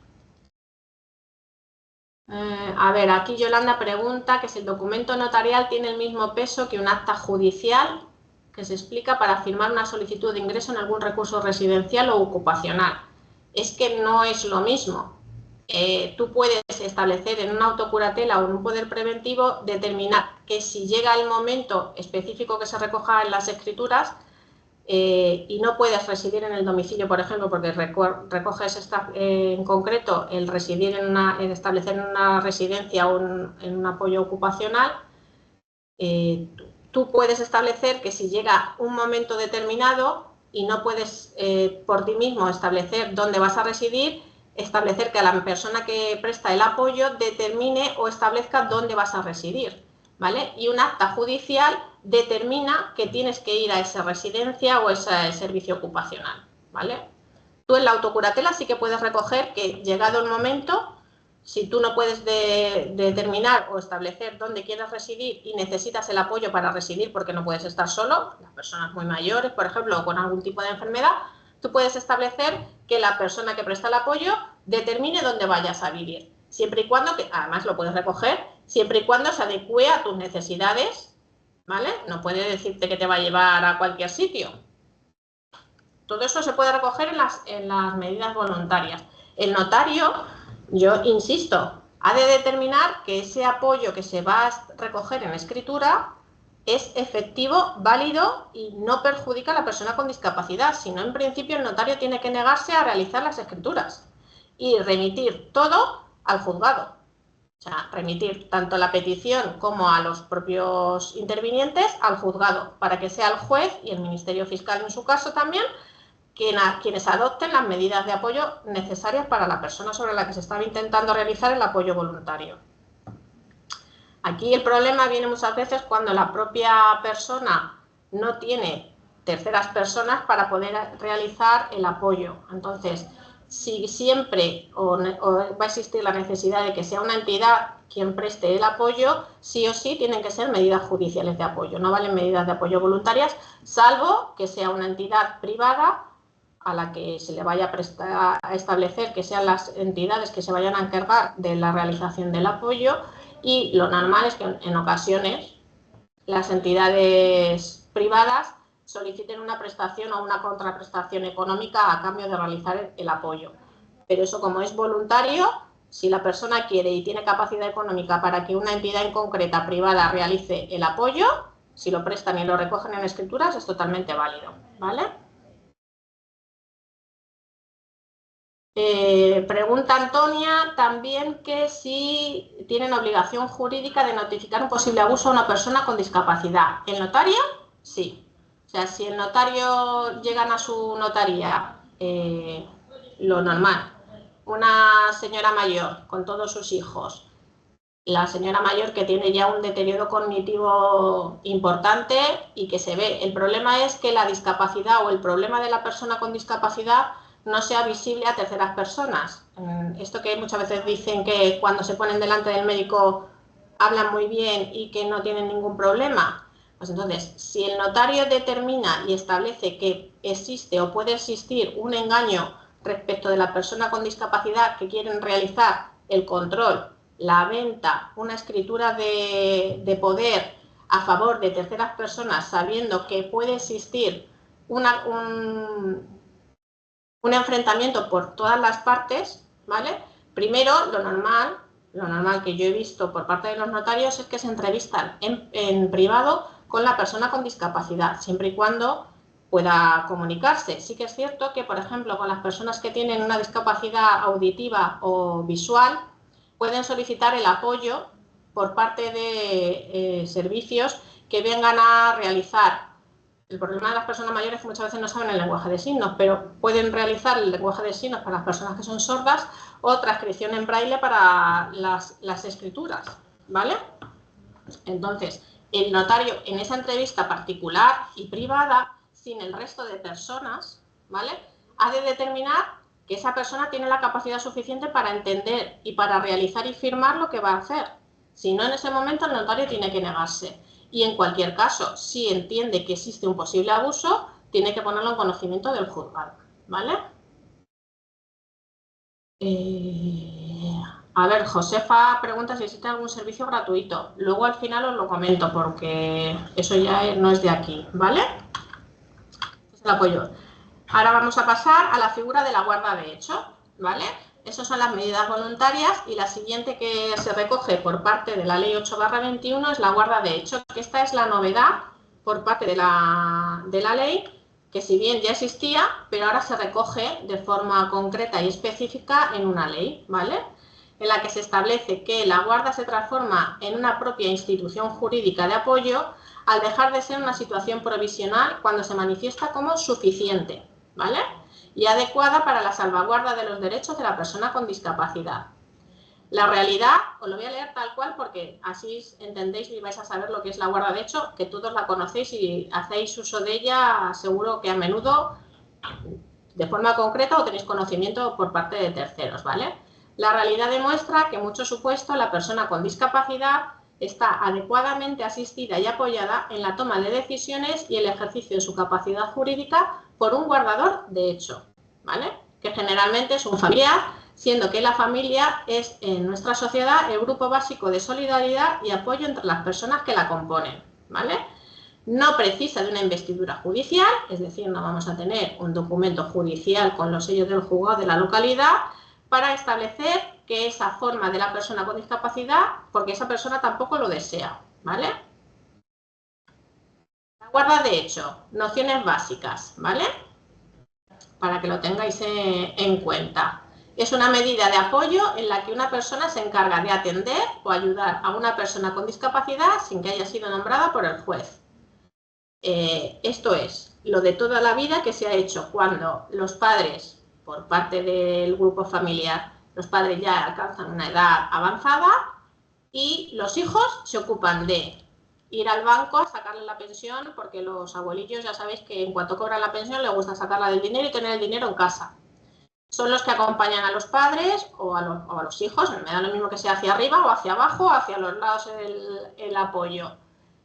A ver, aquí Yolanda pregunta que si el documento notarial tiene el mismo peso que un acta judicial que se explica para firmar una solicitud de ingreso en algún recurso residencial o ocupacional. Es que no es lo mismo. Tú puedes establecer en una autocuratela o en un poder preventivo determinar que si llega el momento específico que se recoja en las escrituras y no puedes residir en el domicilio, por ejemplo, porque recoges en concreto el residir en establecer una residencia o en un apoyo ocupacional, tú puedes establecer que si llega un momento determinado y no puedes por ti mismo establecer dónde vas a residir, establecer que la persona que presta el apoyo determine o establezca dónde vas a residir, ¿vale? Y un acta judicial determina que tienes que ir a esa residencia o ese servicio ocupacional, ¿vale? Tú en la autocuratela sí que puedes recoger que, llegado el momento, si tú no puedes determinar o establecer dónde quieres residir y necesitas el apoyo para residir porque no puedes estar solo, las personas muy mayores, por ejemplo, o con algún tipo de enfermedad, tú puedes establecer que la persona que presta el apoyo determine dónde vayas a vivir, siempre y cuando, que además lo puedes recoger, siempre y cuando se adecue a tus necesidades, ¿vale? No puede decirte que te va a llevar a cualquier sitio. Todo eso se puede recoger en las medidas voluntarias. El notario, yo insisto, ha de determinar que ese apoyo que se va a recoger en escritura es efectivo, válido y no perjudica a la persona con discapacidad, sino en principio el notario tiene que negarse a realizar las escrituras y remitir todo al juzgado. O sea, remitir tanto la petición como a los propios intervinientes al juzgado, para que sea el juez y el Ministerio Fiscal en su caso también quienes adopten las medidas de apoyo necesarias para la persona sobre la que se estaba intentando realizar el apoyo voluntario. Aquí el problema viene muchas veces cuando la propia persona no tiene terceras personas para poder realizar el apoyo. Entonces, si siempre va a existir la necesidad de que sea una entidad quien preste el apoyo, sí o sí tienen que ser medidas judiciales de apoyo. No valen medidas de apoyo voluntarias, salvo que sea una entidad privada a la que se le vaya a establecer que sean las entidades que se vayan a encargar de la realización del apoyo, y lo normal es que en ocasiones las entidades privadas soliciten una prestación o una contraprestación económica a cambio de realizar el apoyo. Pero eso, como es voluntario, si la persona quiere y tiene capacidad económica para que una entidad en concreta privada realice el apoyo, si lo prestan y lo recogen en escrituras, es totalmente válido, ¿vale? Pregunta Antonia también que si tienen obligación jurídica de notificar un posible abuso a una persona con discapacidad. ¿El notario? Sí. O sea, si el notario llegan a su notaría, lo normal, una señora mayor con todos sus hijos, la señora mayor que tiene ya un deterioro cognitivo importante y que se ve. El problema es que la discapacidad o el problema de la persona con discapacidad no sea visible a terceras personas. Esto que muchas veces dicen que cuando se ponen delante del médico hablan muy bien y que no tienen ningún problema. Pues entonces, si el notario determina y establece que existe o puede existir un engaño respecto de la persona con discapacidad que quieren realizar el control, la venta, una escritura de poder a favor de terceras personas, sabiendo que puede existir un enfrentamiento por todas las partes, ¿vale? Primero, lo normal que yo he visto por parte de los notarios es que se entrevistan en privado con la persona con discapacidad, siempre y cuando pueda comunicarse. Sí que es cierto que, por ejemplo, con las personas que tienen una discapacidad auditiva o visual, pueden solicitar el apoyo por parte de servicios que vengan a realizar. El problema de las personas mayores es que muchas veces no saben el lenguaje de signos, pero pueden realizar el lenguaje de signos para las personas que son sordas o transcripción en braille para las escrituras, ¿vale? Entonces, el notario en esa entrevista particular y privada, sin el resto de personas, ¿vale?, ha de determinar que esa persona tiene la capacidad suficiente para entender y para realizar y firmar lo que va a hacer. Si no, en ese momento el notario tiene que negarse. Y en cualquier caso, si entiende que existe un posible abuso, tiene que ponerlo en conocimiento del juzgado, ¿vale? A ver, Josefa pregunta si existe algún servicio gratuito. Luego al final os lo comento porque eso ya no es de aquí, ¿vale? Este es el apoyo. Ahora vamos a pasar a la figura de la guarda de hecho, ¿vale? Esas son las medidas voluntarias y la siguiente que se recoge por parte de la Ley 8/21 es la guarda de hecho, que esta es la novedad por parte de la ley, que si bien ya existía, pero ahora se recoge de forma concreta y específica en una ley, ¿vale?, en la que se establece que la guarda se transforma en una propia institución jurídica de apoyo al dejar de ser una situación provisional cuando se manifiesta como suficiente, ¿vale? Y adecuada para la salvaguarda de los derechos de la persona con discapacidad. La realidad, os lo voy a leer tal cual porque así entendéis y vais a saber lo que es la guarda de hecho, que todos la conocéis y hacéis uso de ella, seguro que a menudo, de forma concreta, o tenéis conocimiento por parte de terceros, ¿vale? La realidad demuestra que en muchos supuestos la persona con discapacidad está adecuadamente asistida y apoyada en la toma de decisiones y el ejercicio de su capacidad jurídica por un guardador de hecho, ¿vale? Que generalmente es un familiar, siendo que la familia es en nuestra sociedad el grupo básico de solidaridad y apoyo entre las personas que la componen, ¿vale? No precisa de una investidura judicial, es decir, no vamos a tener un documento judicial con los sellos del juzgado de la localidad para establecer que esa forma de la persona con discapacidad, porque esa persona tampoco lo desea, ¿vale? La guarda de hecho, nociones básicas, ¿vale? Para que lo tengáis en cuenta. Es una medida de apoyo en la que una persona se encarga de atender o ayudar a una persona con discapacidad sin que haya sido nombrada por el juez. Esto es lo de toda la vida que se ha hecho cuando los padres, por parte del grupo familiar, los padres ya alcanzan una edad avanzada y los hijos se ocupan de ir al banco a sacarle la pensión, porque los abuelillos ya sabéis que en cuanto cobran la pensión les gusta sacarla del dinero y tener el dinero en casa. Son los que acompañan a los padres o a los hijos, me da lo mismo que sea hacia arriba o hacia abajo, hacia los lados el apoyo.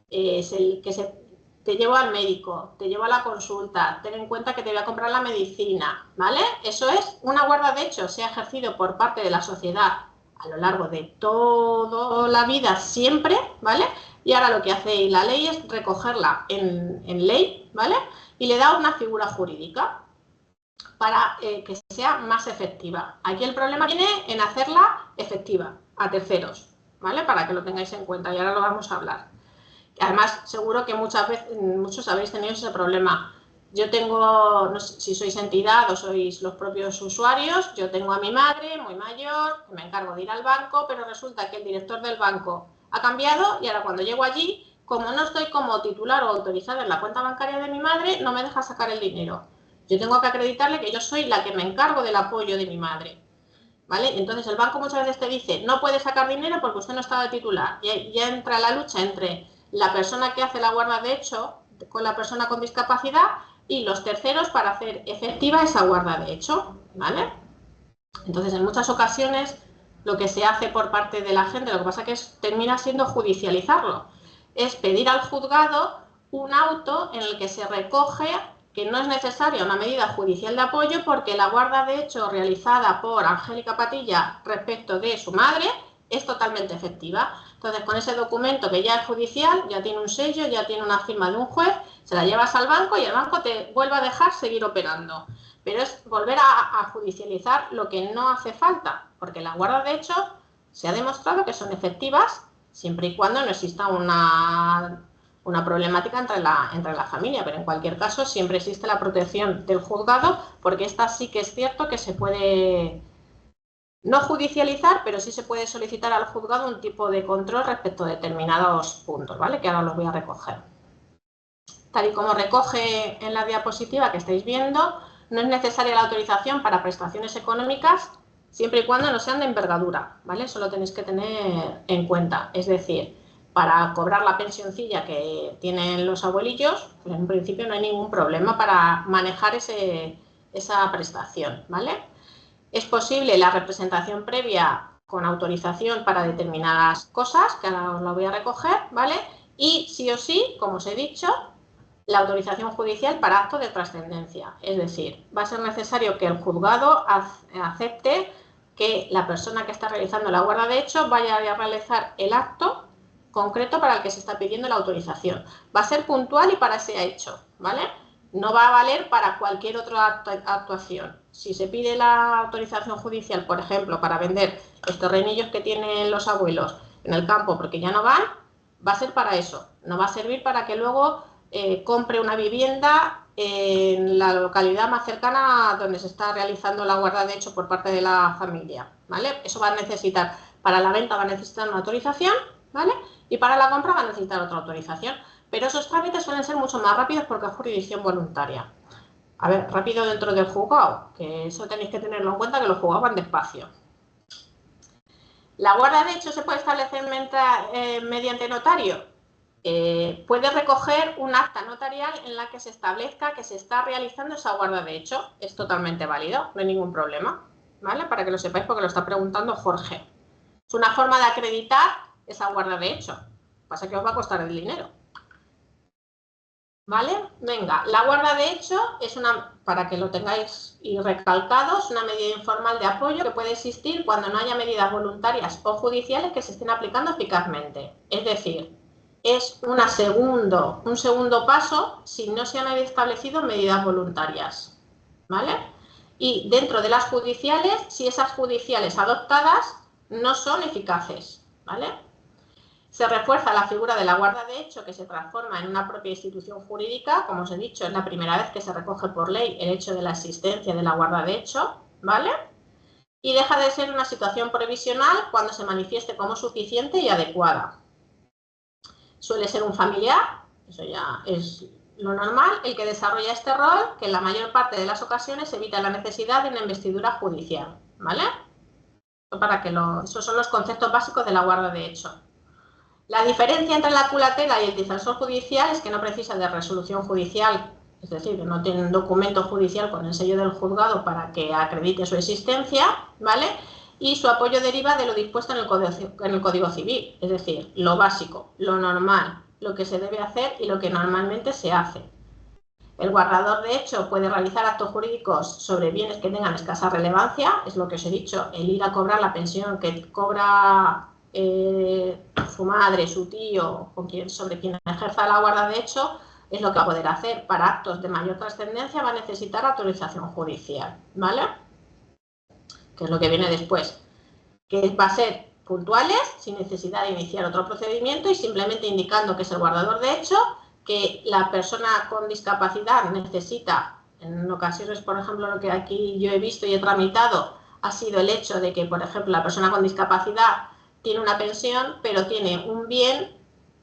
Es el que te llevo al médico, te llevo a la consulta, ten en cuenta que te voy a comprar la medicina, ¿vale? Eso es una guarda de hecho, se ha ejercido por parte de la sociedad a lo largo de toda la vida siempre, ¿vale? Y ahora lo que hace la ley es recogerla en ley, ¿vale? Y le da una figura jurídica para que sea más efectiva. Aquí el problema viene en hacerla efectiva a terceros, ¿vale? Para que lo tengáis en cuenta y ahora lo vamos a hablar. Además, seguro que muchos habéis tenido ese problema. Yo tengo, no sé si sois entidad o sois los propios usuarios, yo tengo a mi madre muy mayor, que me encargo de ir al banco, pero resulta que el director del banco ha cambiado y ahora cuando llego allí, como no estoy como titular o autorizada en la cuenta bancaria de mi madre, no me deja sacar el dinero. Yo tengo que acreditarle que yo soy la que me encargo del apoyo de mi madre, ¿vale? Entonces el banco muchas veces te dice, no puede sacar dinero porque usted no está de titular. Y ya entra la lucha entre la persona que hace la guarda de hecho con la persona con discapacidad y los terceros para hacer efectiva esa guarda de hecho, ¿vale? Entonces, en muchas ocasiones, lo que se hace por parte de la gente, lo que pasa que termina siendo judicializarlo, es pedir al juzgado un auto en el que se recoge que no es necesaria una medida judicial de apoyo porque la guarda de hecho realizada por Angélica Patilla respecto de su madre es totalmente efectiva. Entonces, con ese documento que ya es judicial, ya tiene un sello, ya tiene una firma de un juez, se la llevas al banco y el banco te vuelve a dejar seguir operando. Pero es volver a judicializar lo que no hace falta, porque la guarda de hecho se ha demostrado que son efectivas siempre y cuando no exista una problemática entre la familia, pero en cualquier caso siempre existe la protección del juzgado, porque esta sí que es cierto que se puede no judicializar, pero sí se puede solicitar al juzgado un tipo de control respecto a determinados puntos, ¿vale? Que ahora los voy a recoger. Tal y como recoge en la diapositiva que estáis viendo, no es necesaria la autorización para prestaciones económicas siempre y cuando no sean de envergadura, ¿vale? Eso lo tenéis que tener en cuenta. Es decir, para cobrar la pensioncilla que tienen los abuelillos, pues en principio no hay ningún problema para manejar esa prestación, ¿vale? Es posible la representación previa con autorización para determinadas cosas, que ahora os lo voy a recoger, ¿vale? Y sí o sí, como os he dicho, la autorización judicial para acto de trascendencia. Es decir, va a ser necesario que el juzgado acepte que la persona que está realizando la guarda de hecho vaya a realizar el acto concreto para el que se está pidiendo la autorización. Va a ser puntual y para ese hecho, ¿vale? No va a valer para cualquier otra actuación. Si se pide la autorización judicial, por ejemplo, para vender los terrenillos que tienen los abuelos en el campo porque ya no van, va a ser para eso. No va a servir para que luego compre una vivienda en la localidad más cercana a donde se está realizando la guarda de hecho por parte de la familia, ¿vale? Eso va a necesitar, para la venta va a necesitar una autorización, ¿vale? Y para la compra va a necesitar otra autorización. pero esos trámites suelen ser mucho más rápidos porque es jurisdicción voluntaria. A ver, rápido dentro del juzgado, que eso tenéis que tenerlo en cuenta, que los juzgados van despacio. ¿La guarda de hecho se puede establecer mediante notario? Puede recoger un acta notarial en la que se establezca que se está realizando esa guarda de hecho. Es totalmente válido, no hay ningún problema, ¿vale? Para que lo sepáis porque lo está preguntando Jorge. Es una forma de acreditar esa guarda de hecho. Pasa que os va a costar el dinero. ¿Vale? Venga, la guarda de hecho es una, para que lo tengáis y recalcado, es una medida informal de apoyo que puede existir cuando no haya medidas voluntarias o judiciales que se estén aplicando eficazmente. Es decir, es un segundo paso si no se han establecido medidas voluntarias. ¿Vale? Y dentro de las judiciales, si esas judiciales adoptadas no son eficaces. ¿Vale? Se refuerza la figura de la guarda de hecho, que se transforma en una propia institución jurídica. Como os he dicho, es la primera vez que se recoge por ley el hecho de la existencia de la guarda de hecho, ¿vale? Y deja de ser una situación provisional cuando se manifieste como suficiente y adecuada. Suele ser un familiar, eso ya es lo normal, el que desarrolla este rol, que en la mayor parte de las ocasiones evita la necesidad de una investidura judicial, ¿vale? Esos son los conceptos básicos de la guarda de hecho. La diferencia entre la culatela y el defensor judicial es que no precisa de resolución judicial, es decir, que no tiene un documento judicial con el sello del juzgado para que acredite su existencia, ¿vale? Y su apoyo deriva de lo dispuesto en el Código Civil, es decir, lo básico, lo normal, lo que se debe hacer y lo que normalmente se hace. El guardador de hecho puede realizar actos jurídicos sobre bienes que tengan escasa relevancia, es lo que os he dicho, el ir a cobrar la pensión que cobra su madre, su tío, sobre quien ejerza la guarda de hecho, es lo que va a poder hacer. Para actos de mayor trascendencia va a necesitar autorización judicial, ¿vale? Que es lo que viene después, que va a ser puntuales, sin necesidad de iniciar otro procedimiento y simplemente indicando que es el guardador de hecho, que la persona con discapacidad necesita, en ocasiones, por ejemplo, lo que aquí yo he visto y he tramitado ha sido el hecho de que, por ejemplo, la persona con discapacidad tiene una pensión, pero tiene un bien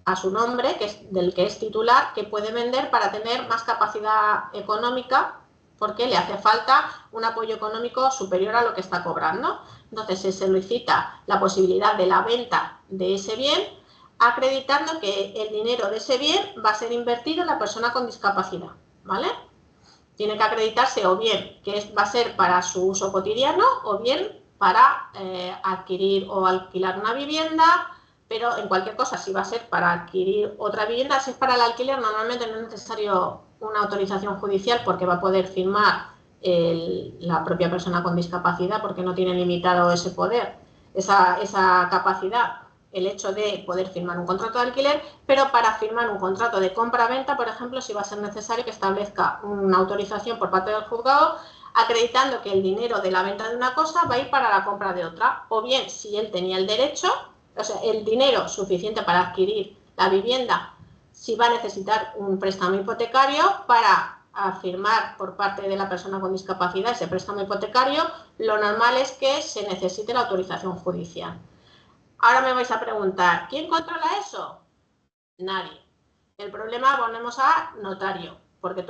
a su nombre, del que es titular, que puede vender para tener más capacidad económica, porque le hace falta un apoyo económico superior a lo que está cobrando. Entonces se solicita la posibilidad de la venta de ese bien, acreditando que el dinero de ese bien va a ser invertido en la persona con discapacidad, ¿vale? Tiene que acreditarse o bien que va a ser para su uso cotidiano o bien para adquirir o alquilar una vivienda, pero en cualquier cosa, si va a ser para adquirir otra vivienda, si es para el alquiler, normalmente no es necesario una autorización judicial porque va a poder firmar la propia persona con discapacidad porque no tiene limitado ese poder, esa capacidad, el hecho de poder firmar un contrato de alquiler, pero para firmar un contrato de compra-venta, por ejemplo, sí va a ser necesario que establezca una autorización por parte del juzgado acreditando que el dinero de la venta de una cosa va a ir para la compra de otra, o bien si él tenía el derecho, o sea, el dinero suficiente para adquirir la vivienda, si va a necesitar un préstamo hipotecario para firmar por parte de la persona con discapacidad ese préstamo hipotecario, lo normal es que se necesite la autorización judicial. Ahora me vais a preguntar, ¿quién controla eso? Nadie. El problema, volvemos a notario, porque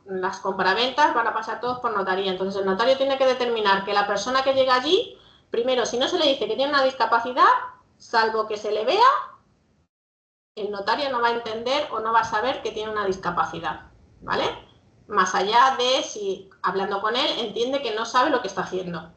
las compraventas van a pasar todos por notaría. Entonces el notario tiene que determinar que la persona que llega allí, primero, si no se le dice que tiene una discapacidad, salvo que se le vea, el notario no va a entender o no va a saber que tiene una discapacidad, ¿vale? Más allá de si, hablando con él, entiende que no sabe lo que está haciendo.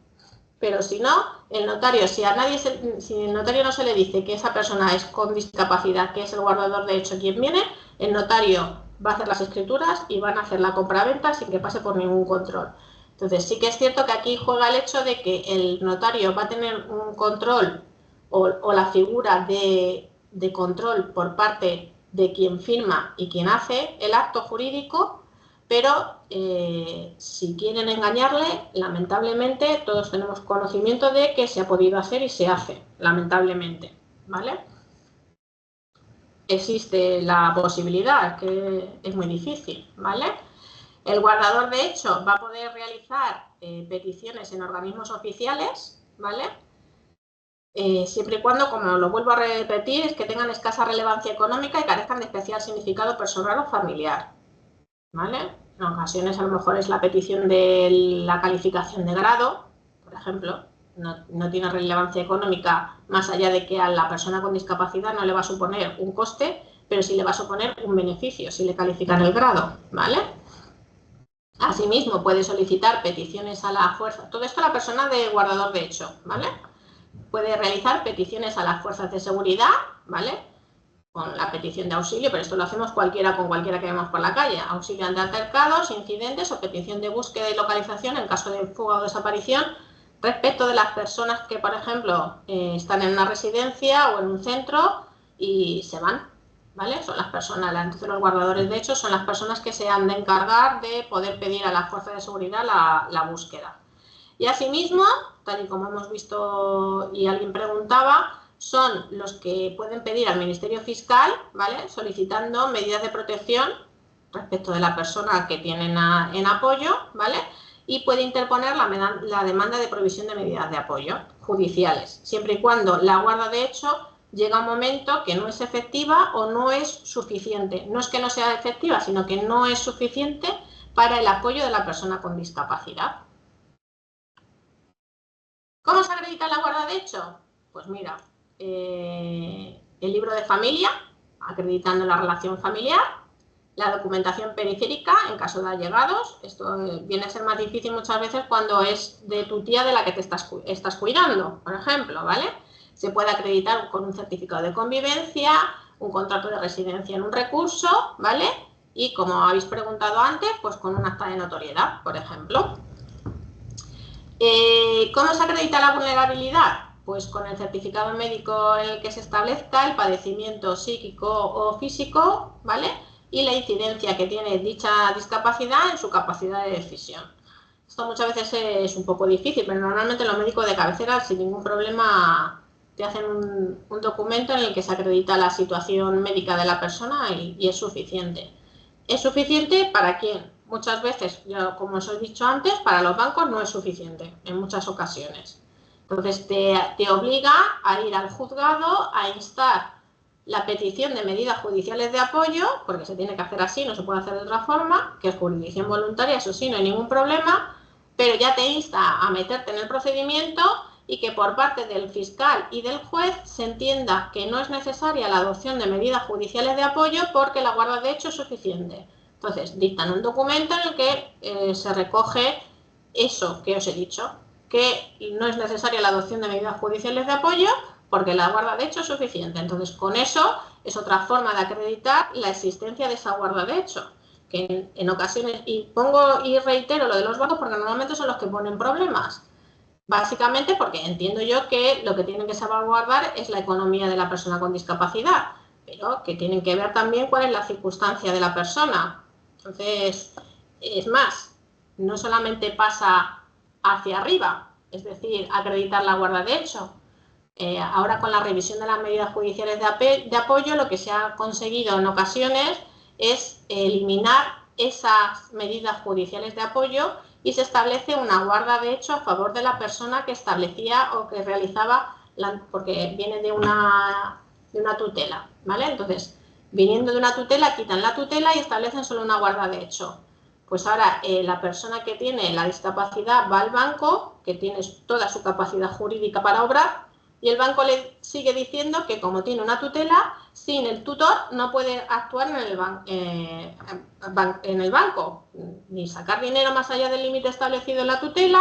Pero si no, el notario, si el notario no se le dice que esa persona es con discapacidad, que es el guardador de hecho quien viene, el notario va a hacer las escrituras y van a hacer la compraventa sin que pase por ningún control. Entonces sí que es cierto que aquí juega el hecho de que el notario va a tener un control o la figura de control por parte de quien firma y quien hace el acto jurídico, pero si quieren engañarle, lamentablemente todos tenemos conocimiento de que se ha podido hacer y se hace, lamentablemente, ¿vale? Existe la posibilidad, que es muy difícil, ¿vale? El guardador de hecho va a poder realizar peticiones en organismos oficiales, ¿vale? siempre y cuando, como lo vuelvo a repetir, es que tengan escasa relevancia económica y carezcan de especial significado personal o familiar, ¿vale? En ocasiones a lo mejor es la petición de la calificación de grado, por ejemplo, no tiene relevancia económica más allá de que a la persona con discapacidad no le va a suponer un coste, pero sí le va a suponer un beneficio si le califican el grado, ¿vale? Asimismo, puede solicitar peticiones a la fuerza, todo esto la persona de guardador de hecho, ¿vale? Puede realizar peticiones a las fuerzas de seguridad, ¿vale? Con la petición de auxilio, pero esto lo hacemos cualquiera con cualquiera que vemos por la calle. Auxilio ante altercados, incidentes o petición de búsqueda y localización en caso de fuga o desaparición respecto de las personas que, por ejemplo, están en una residencia o en un centro y se van, ¿vale? Son las personas, entonces los guardadores de hecho son las personas que se han de encargar de poder pedir a las fuerzas de seguridad la búsqueda. Y asimismo, tal y como hemos visto y alguien preguntaba, son los que pueden pedir al Ministerio Fiscal, ¿vale? Solicitando medidas de protección respecto de la persona que tienen en apoyo, ¿vale? Y puede interponer la demanda de provisión de medidas de apoyo judiciales, siempre y cuando la guarda de hecho llega un momento que no es efectiva o no es suficiente. No es que no sea efectiva, sino que no es suficiente para el apoyo de la persona con discapacidad. ¿Cómo se acredita la guarda de hecho? Pues mira, el libro de familia, acreditando la relación familiar, la documentación periférica en caso de allegados, esto viene a ser más difícil muchas veces cuando es de tu tía de la que te estás cuidando, por ejemplo, ¿vale? Se puede acreditar con un certificado de convivencia, un contrato de residencia en un recurso, ¿vale? Y como habéis preguntado antes, pues con un acta de notoriedad, por ejemplo. ¿Cómo se acredita la vulnerabilidad? Pues con el certificado médico en el que se establezca el padecimiento psíquico o físico, ¿vale? Y la incidencia que tiene dicha discapacidad en su capacidad de decisión. Esto muchas veces es un poco difícil, pero normalmente los médicos de cabecera sin ningún problema te hacen un documento en el que se acredita la situación médica de la persona y es suficiente. ¿Es suficiente para quién? Muchas veces, como os he dicho antes, para los bancos no es suficiente, en muchas ocasiones. Entonces te obliga a ir al juzgado a instar la petición de medidas judiciales de apoyo, porque se tiene que hacer así, no se puede hacer de otra forma, que es jurisdicción voluntaria, eso sí, no hay ningún problema, pero ya te insta a meterte en el procedimiento y que por parte del fiscal y del juez se entienda que no es necesaria la adopción de medidas judiciales de apoyo porque la guarda de hecho es suficiente. Entonces, dictan un documento en el que se recoge eso que os he dicho, que no es necesaria la adopción de medidas judiciales de apoyo porque la guarda de hecho es suficiente. Entonces, con eso es otra forma de acreditar la existencia de esa guarda de hecho, que en ocasiones, y pongo y reitero lo de los bancos porque normalmente son los que ponen problemas. Básicamente porque entiendo yo que lo que tienen que salvaguardar es la economía de la persona con discapacidad, pero que tienen que ver también cuál es la circunstancia de la persona. Entonces, es más, no solamente pasa hacia arriba, es decir, acreditar la guarda de hecho. Ahora con la revisión de las medidas judiciales de apoyo, lo que se ha conseguido en ocasiones es eliminar esas medidas judiciales de apoyo y se establece una guarda de hecho a favor de la persona que establecía o que realizaba, porque viene de una tutela, ¿vale? Entonces, viniendo de una tutela, quitan la tutela y establecen solo una guarda de hecho. Pues ahora la persona que tiene la discapacidad va al banco, que tiene toda su capacidad jurídica para obrar, y el banco le sigue diciendo que como tiene una tutela, sin el tutor no puede actuar en el banco, ni sacar dinero más allá del límite establecido en la tutela,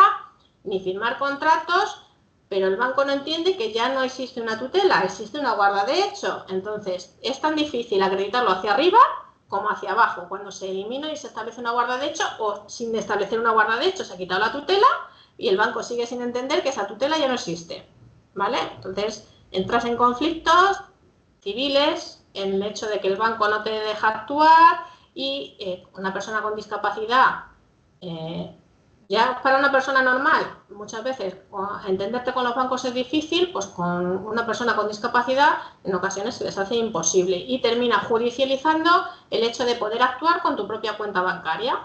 ni firmar contratos, pero el banco no entiende que ya no existe una tutela, existe una guarda de hecho. Entonces, es tan difícil acreditarlo hacia arriba como hacia abajo. Cuando se elimina y se establece una guarda de hecho, o sin establecer una guarda de hecho se ha quitado la tutela y el banco sigue sin entender que esa tutela ya no existe, ¿vale? Entonces, entras en conflictos civiles en el hecho de que el banco no te deja actuar y una persona con discapacidad, ya para una persona normal, muchas veces entenderte con los bancos es difícil, pues con una persona con discapacidad en ocasiones se les hace imposible y termina judicializando el hecho de poder actuar con tu propia cuenta bancaria.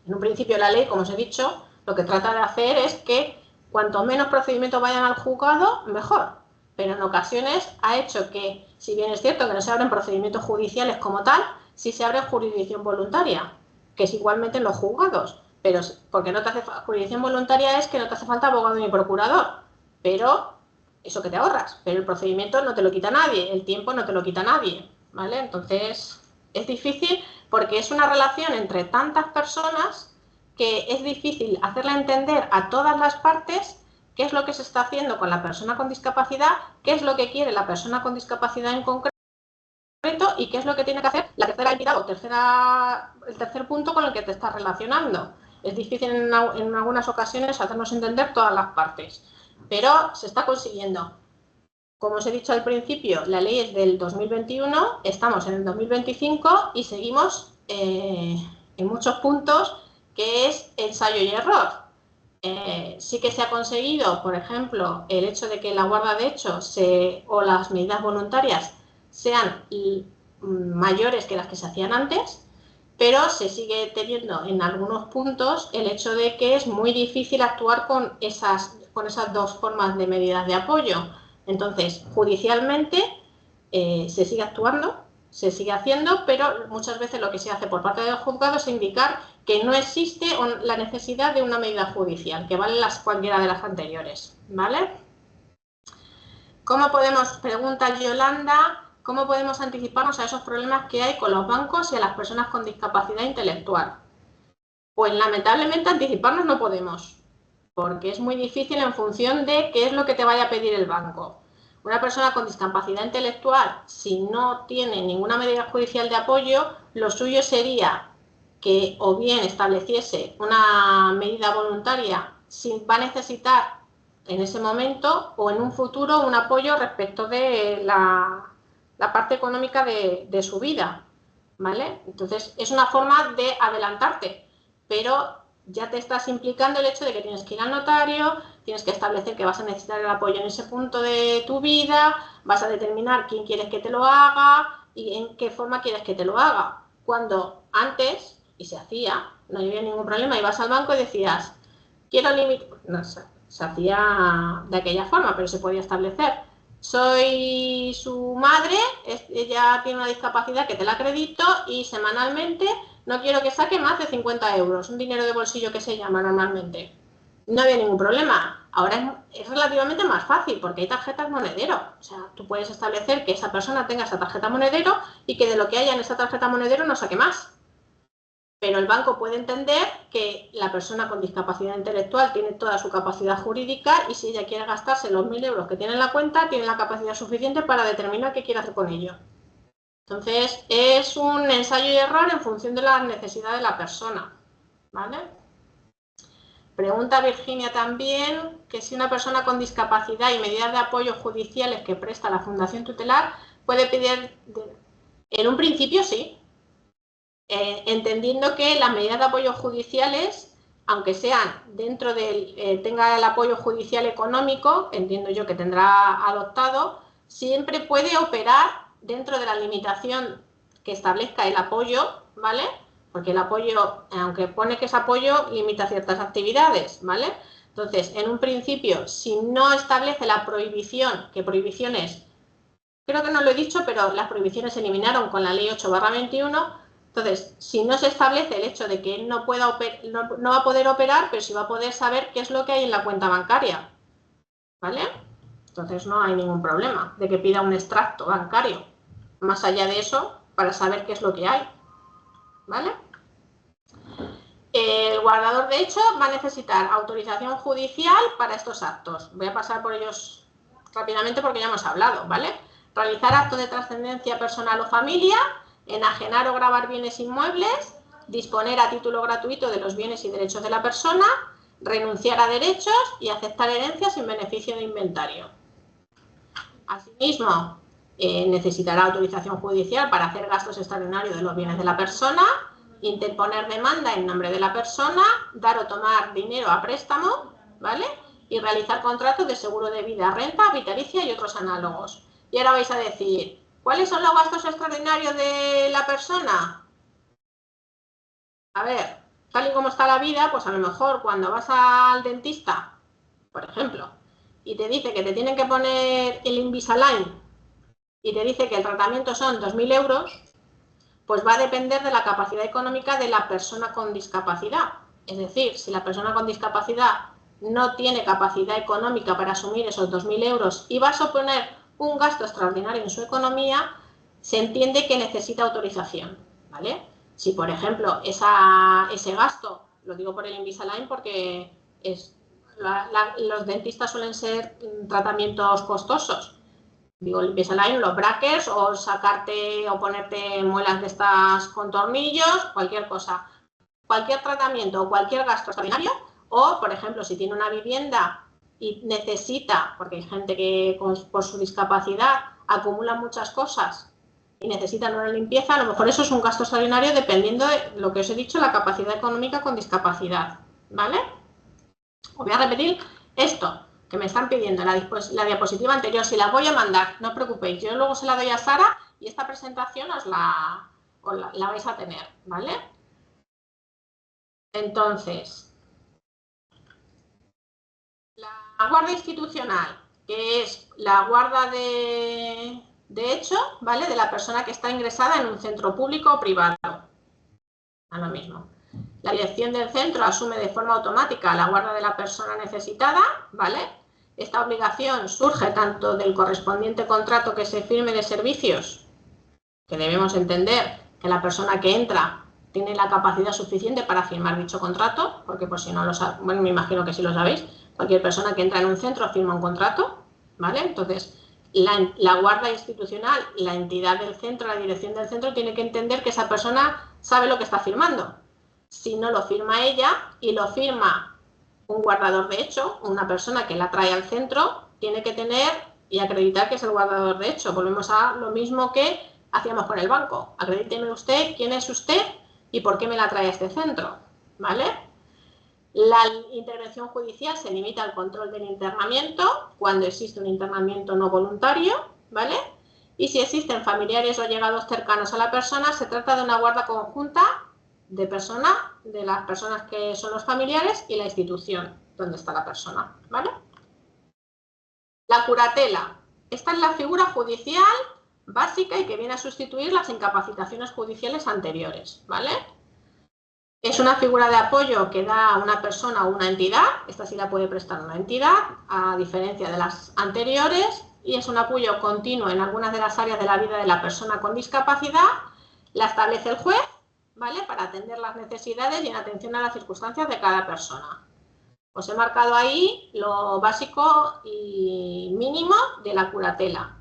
En un principio la ley, como os he dicho, lo que trata de hacer es que cuanto menos procedimientos vayan al juzgado, mejor. Pero en ocasiones ha hecho que, si bien es cierto que no se abren procedimientos judiciales como tal, sí se abre jurisdicción voluntaria, que es igualmente en los juzgados. Pero porque no te hace jurisdicción voluntaria es que no te hace falta abogado ni procurador. Pero eso que te ahorras. Pero el procedimiento no te lo quita nadie, el tiempo no te lo quita nadie, ¿vale? Entonces es difícil porque es una relación entre tantas personas que es difícil hacerle entender a todas las partes qué es lo que se está haciendo con la persona con discapacidad, qué es lo que quiere la persona con discapacidad en concreto y qué es lo que tiene que hacer la tercera entidad o el tercer punto con el que te estás relacionando. Es difícil en algunas ocasiones hacernos entender todas las partes, pero se está consiguiendo. Como os he dicho al principio, la ley es del 2021, estamos en el 2025 y seguimos en muchos puntos que es ensayo y error. Sí que se ha conseguido, por ejemplo, el hecho de que la guarda de hecho o las medidas voluntarias sean mayores que las que se hacían antes, pero se sigue teniendo en algunos puntos el hecho de que es muy difícil actuar con esas dos formas de medidas de apoyo. Entonces, judicialmente se sigue actuando, se sigue haciendo, pero muchas veces lo que se hace por parte del juzgado es indicar que no existe la necesidad de una medida judicial, que valen cualquiera de las anteriores, ¿vale? ¿Cómo podemos, pregunta Yolanda, cómo podemos anticiparnos a esos problemas que hay con los bancos y a las personas con discapacidad intelectual? Pues lamentablemente anticiparnos no podemos, porque es muy difícil en función de qué es lo que te vaya a pedir el banco. Una persona con discapacidad intelectual, si no tiene ninguna medida judicial de apoyo, lo suyo sería que o bien estableciese una medida voluntaria si va a necesitar en ese momento o en un futuro un apoyo respecto de la parte económica de su vida, ¿vale? Entonces es una forma de adelantarte, pero ya te estás implicando el hecho de que tienes que ir al notario, tienes que establecer que vas a necesitar el apoyo en ese punto de tu vida, vas a determinar quién quieres que te lo haga y en qué forma quieres que te lo haga. Cuando antes, y se hacía, no había ningún problema, ibas al banco y decías, quiero limitar, no, se hacía de aquella forma, pero se podía establecer. Soy su madre, ella tiene una discapacidad que te la acredito y semanalmente no quiero que saque más de 50 euros, un dinero de bolsillo que se llama normalmente. No había ningún problema. Ahora es relativamente más fácil porque hay tarjetas monedero. O sea, tú puedes establecer que esa persona tenga esa tarjeta monedero y que de lo que haya en esa tarjeta monedero no saque más. Pero el banco puede entender que la persona con discapacidad intelectual tiene toda su capacidad jurídica y si ella quiere gastarse los 1.000 euros que tiene en la cuenta, tiene la capacidad suficiente para determinar qué quiere hacer con ello. Entonces, es un ensayo y error en función de la necesidad de la persona, ¿vale? Pregunta Virginia también que si una persona con discapacidad y medidas de apoyo judiciales que presta la Fundación Tutelar puede pedir... En un principio sí, entendiendo que las medidas de apoyo judiciales, aunque sean dentro del, tenga el apoyo judicial económico, entiendo yo que tendrá adoptado, siempre puede operar dentro de la limitación que establezca el apoyo, ¿vale? Porque el apoyo, aunque pone que es apoyo, limita ciertas actividades, ¿vale? Entonces, en un principio, si no establece la prohibición, que prohibiciones, creo que no lo he dicho, pero las prohibiciones se eliminaron con la ley 8/21. Entonces, si no se establece el hecho de que él no va a poder operar, pero sí va a poder saber qué es lo que hay en la cuenta bancaria, ¿vale? Entonces no hay ningún problema de que pida un extracto bancario, más allá de eso, para saber qué es lo que hay, ¿vale? El guardador de hecho va a necesitar autorización judicial para estos actos. Voy a pasar por ellos rápidamente porque ya hemos hablado, ¿vale? Realizar actos de trascendencia personal o familia, enajenar o gravar bienes inmuebles, disponer a título gratuito de los bienes y derechos de la persona, renunciar a derechos y aceptar herencias sin beneficio de inventario. Asimismo, necesitará autorización judicial para hacer gastos extraordinarios de los bienes de la persona, interponer demanda en nombre de la persona, dar o tomar dinero a préstamo, ¿vale? Y realizar contratos de seguro de vida, renta, vitalicia y otros análogos. Y ahora vais a decir, ¿cuáles son los gastos extraordinarios de la persona? A ver, tal y como está la vida, pues a lo mejor cuando vas al dentista por ejemplo, y te dice que te tienen que poner el Invisalign y te dice que el tratamiento son 2.000 euros, pues va a depender de la capacidad económica de la persona con discapacidad. Es decir, si la persona con discapacidad no tiene capacidad económica para asumir esos 2.000 euros y va a suponer un gasto extraordinario en su economía, se entiende que necesita autorización, ¿vale? Si, por ejemplo, ese gasto, lo digo por el Invisalign porque los dentistas suelen ser tratamientos costosos. Digo, el Invisalign, los brackets o sacarte o ponerte muelas de estas con tornillos, cualquier cosa. Cualquier tratamiento o cualquier gasto extraordinario, o, por ejemplo, si tiene una vivienda y necesita, porque hay gente que por su discapacidad acumula muchas cosas y necesita una limpieza, a lo mejor eso es un gasto extraordinario dependiendo de lo que os he dicho, la capacidad económica con discapacidad, ¿vale? Os voy a repetir esto que me están pidiendo en la diapositiva anterior, si la voy a mandar, no os preocupéis, yo luego se la doy a Sara y esta presentación os la vais a tener, ¿vale? Entonces, la guarda institucional, que es la guarda de hecho, ¿vale? De la persona que está ingresada en un centro público o privado. A lo mismo. La dirección del centro asume de forma automática la guarda de la persona necesitada, ¿vale? Esta obligación surge tanto del correspondiente contrato que se firme de servicios, que debemos entender que la persona que entra tiene la capacidad suficiente para firmar dicho contrato, porque por si no lo sabéis, bueno, me imagino que sí lo sabéis, cualquier persona que entra en un centro firma un contrato, ¿vale? Entonces, la guarda institucional, la entidad del centro, la dirección del centro, tiene que entender que esa persona sabe lo que está firmando. Si no lo firma ella y lo firma un guardador de hecho, una persona que la trae al centro, tiene que tener y acreditar que es el guardador de hecho. Volvemos a lo mismo que hacíamos con el banco. Acredíteme usted quién es usted y por qué me la trae a este centro, ¿vale? La intervención judicial se limita al control del internamiento cuando existe un internamiento no voluntario, ¿vale? Y si existen familiares o allegados cercanos a la persona, se trata de una guarda conjunta de las personas que son los familiares y la institución donde está la persona, ¿vale? La curatela. Esta es la figura judicial básica y que viene a sustituir las incapacitaciones judiciales anteriores, ¿vale? Es una figura de apoyo que da a una persona o una entidad, esta sí la puede prestar una entidad, a diferencia de las anteriores, y es un apoyo continuo en algunas de las áreas de la vida de la persona con discapacidad, la establece el juez, ¿vale? Para atender las necesidades y en atención a las circunstancias de cada persona. Os he marcado ahí lo básico y mínimo de la curatela.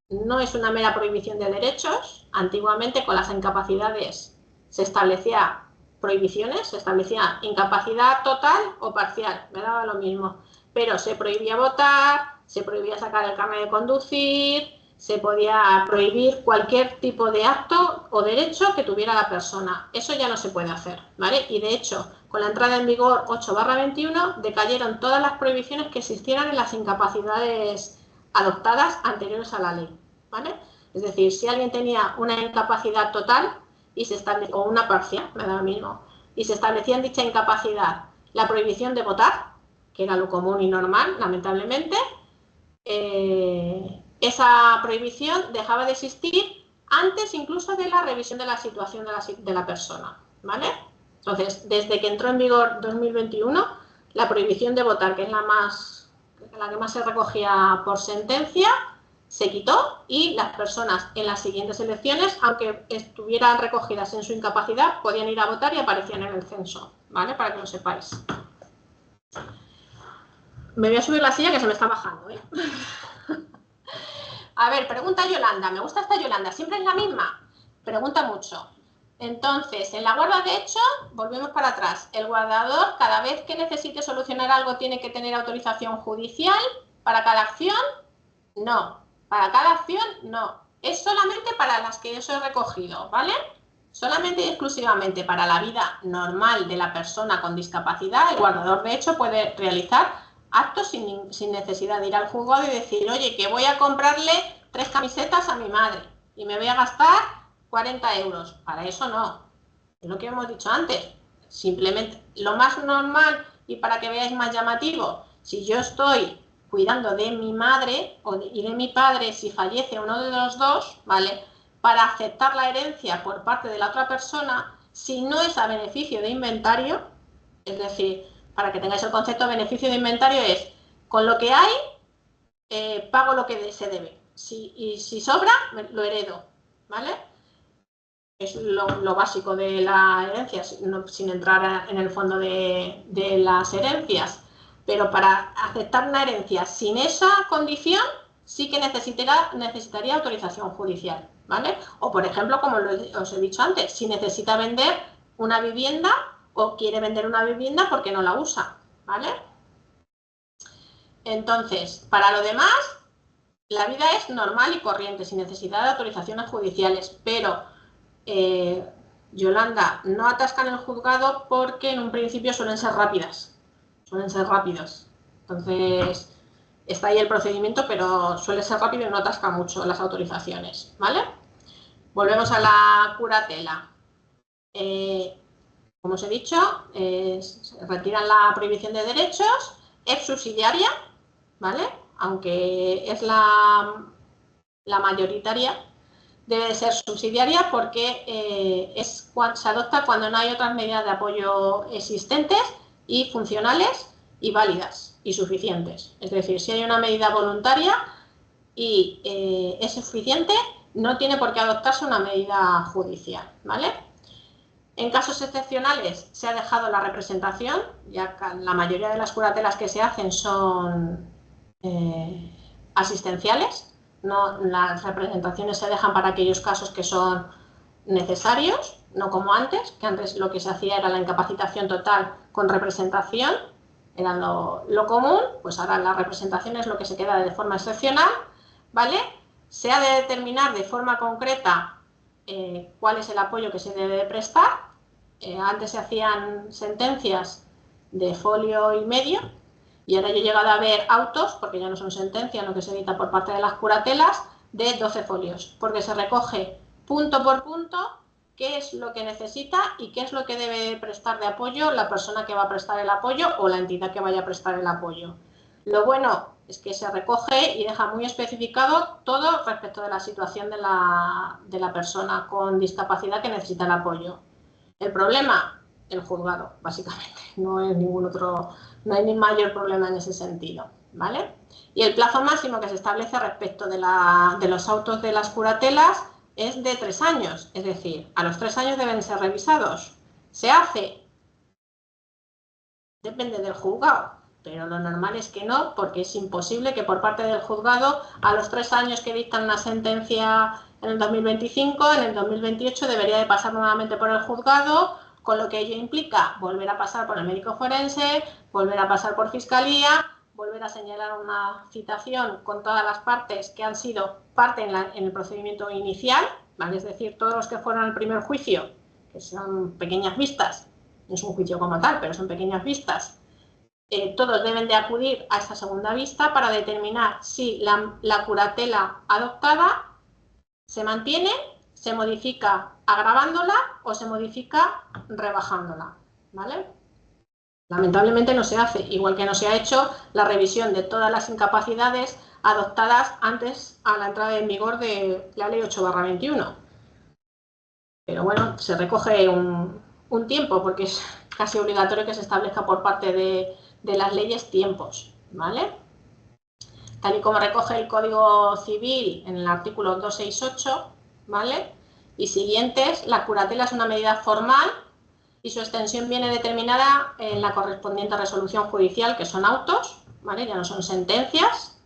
No es una mera prohibición de derechos. Antiguamente con las incapacidades se establecía prohibiciones, se establecía incapacidad total o parcial, me daba lo mismo, pero se prohibía votar, se prohibía sacar el carnet de conducir, se podía prohibir cualquier tipo de acto o derecho que tuviera la persona. Eso ya no se puede hacer, ¿vale? Y de hecho, con la entrada en vigor 8/21, decayeron todas las prohibiciones que existieran en las incapacidades adoptadas anteriores a la ley, ¿vale? Es decir, si alguien tenía una incapacidad total y se establecía, o una parcial, me da lo mismo, y se establecía en dicha incapacidad la prohibición de votar, que era lo común y normal, lamentablemente, esa prohibición dejaba de existir antes incluso de la revisión de la situación de la persona, ¿vale? Entonces, desde que entró en vigor 2021, la prohibición de votar, que es la que más se recogía por sentencia, se quitó y las personas en las siguientes elecciones, aunque estuvieran recogidas en su incapacidad, podían ir a votar y aparecían en el censo, ¿vale? Para que lo sepáis. Me voy a subir la silla que se me está bajando, ¿eh? A ver, pregunta Yolanda. Me gusta esta Yolanda. ¿Siempre es la misma? Pregunta mucho. Entonces, en la guarda de hecho, volvemos para atrás. El guardador, cada vez que necesite solucionar algo, tiene que tener autorización judicial. ¿Para cada acción? No. Para cada acción, no. Es solamente para las que eso he recogido, ¿vale? Solamente y exclusivamente para la vida normal de la persona con discapacidad, el guardador de hecho puede realizar actos sin necesidad de ir al juzgado y decir, oye, que voy a comprarle 3 camisetas a mi madre y me voy a gastar 40 euros. Para eso no. Es lo que hemos dicho antes. Simplemente lo más normal y para que veáis más llamativo, Si yo estoy cuidando de mi madre y de mi padre, si fallece uno de los dos, ¿vale? Para aceptar la herencia por parte de la otra persona, si no es a beneficio de inventario, es decir, para que tengáis el concepto de beneficio de inventario es, con lo que hay, pago lo que se debe. Y si sobra, lo heredo, ¿vale? Es lo básico de la herencia, sin entrar en el fondo de las herencias. Pero para aceptar una herencia sin esa condición, sí que necesitaría autorización judicial, ¿vale? O, por ejemplo, como os he dicho antes, si necesita vender una vivienda o quiere vender una vivienda porque no la usa, ¿vale? Entonces, para lo demás, la vida es normal y corriente, sin necesidad de autorizaciones judiciales, pero Yolanda, no atascan el juzgado porque en un principio suelen ser rápidas. Suelen ser rápidos. Entonces, está ahí el procedimiento, pero suele ser rápido y no atasca mucho las autorizaciones, ¿vale? Volvemos a la curatela. Como os he dicho, retiran la prohibición de derechos, es subsidiaria, ¿vale? Aunque es la mayoritaria, debe ser subsidiaria porque se adopta cuando no hay otras medidas de apoyo existentes y funcionales y válidas y suficientes. Es decir, si hay una medida voluntaria y es suficiente, no tiene por qué adoptarse una medida judicial, ¿vale? En casos excepcionales se ha dejado la representación, ya que la mayoría de las curatelas que se hacen son asistenciales. No, las representaciones se dejan para aquellos casos que son necesarios, no como antes, que antes lo que se hacía era la incapacitación total con representación, era lo común, pues ahora la representación es lo que se queda de forma excepcional, ¿vale? Se ha de determinar de forma concreta cuál es el apoyo que se debe prestar. Antes se hacían sentencias de folio y medio, y ahora yo he llegado a ver autos, porque ya no son sentencias lo que se edita por parte de las curatelas, de 12 folios, porque se recoge punto por punto qué es lo que necesita y qué es lo que debe prestar de apoyo la persona que va a prestar el apoyo o la entidad que vaya a prestar el apoyo. Lo bueno es que se recoge y deja muy especificado todo respecto de la situación de la persona con discapacidad que necesita el apoyo. El problema, el juzgado, básicamente, no es ningún otro, no hay ni mayor problema en ese sentido, ¿vale? Y el plazo máximo que se establece respecto de los autos de las curatelas es de 3 años, es decir, a los 3 años deben ser revisados. ¿Se hace? Depende del juzgado, pero lo normal es que no, porque es imposible que por parte del juzgado, a los 3 años que dictan una sentencia en el 2025, en el 2028 debería de pasar nuevamente por el juzgado, con lo que ello implica volver a pasar por el médico forense, volver a pasar por fiscalía, volver a señalar una citación con todas las partes que han sido parte en el procedimiento inicial, ¿vale? Es decir, todos los que fueron al primer juicio, que son pequeñas vistas, no es un juicio como tal, pero son pequeñas vistas, todos deben de acudir a esta segunda vista para determinar si la curatela adoptada se mantiene, se modifica agravándola o se modifica rebajándola, ¿vale? Lamentablemente no se hace, igual que no se ha hecho la revisión de todas las incapacidades adoptadas antes a la entrada en vigor de la Ley 8/21. Pero bueno, se recoge un tiempo porque es casi obligatorio que se establezca por parte de las leyes tiempos, ¿vale? Tal y como recoge el Código Civil en el artículo 268, ¿vale? Y siguientes, la curatela es una medida formal y su extensión viene determinada en la correspondiente resolución judicial, que son autos, ¿vale? Ya no son sentencias,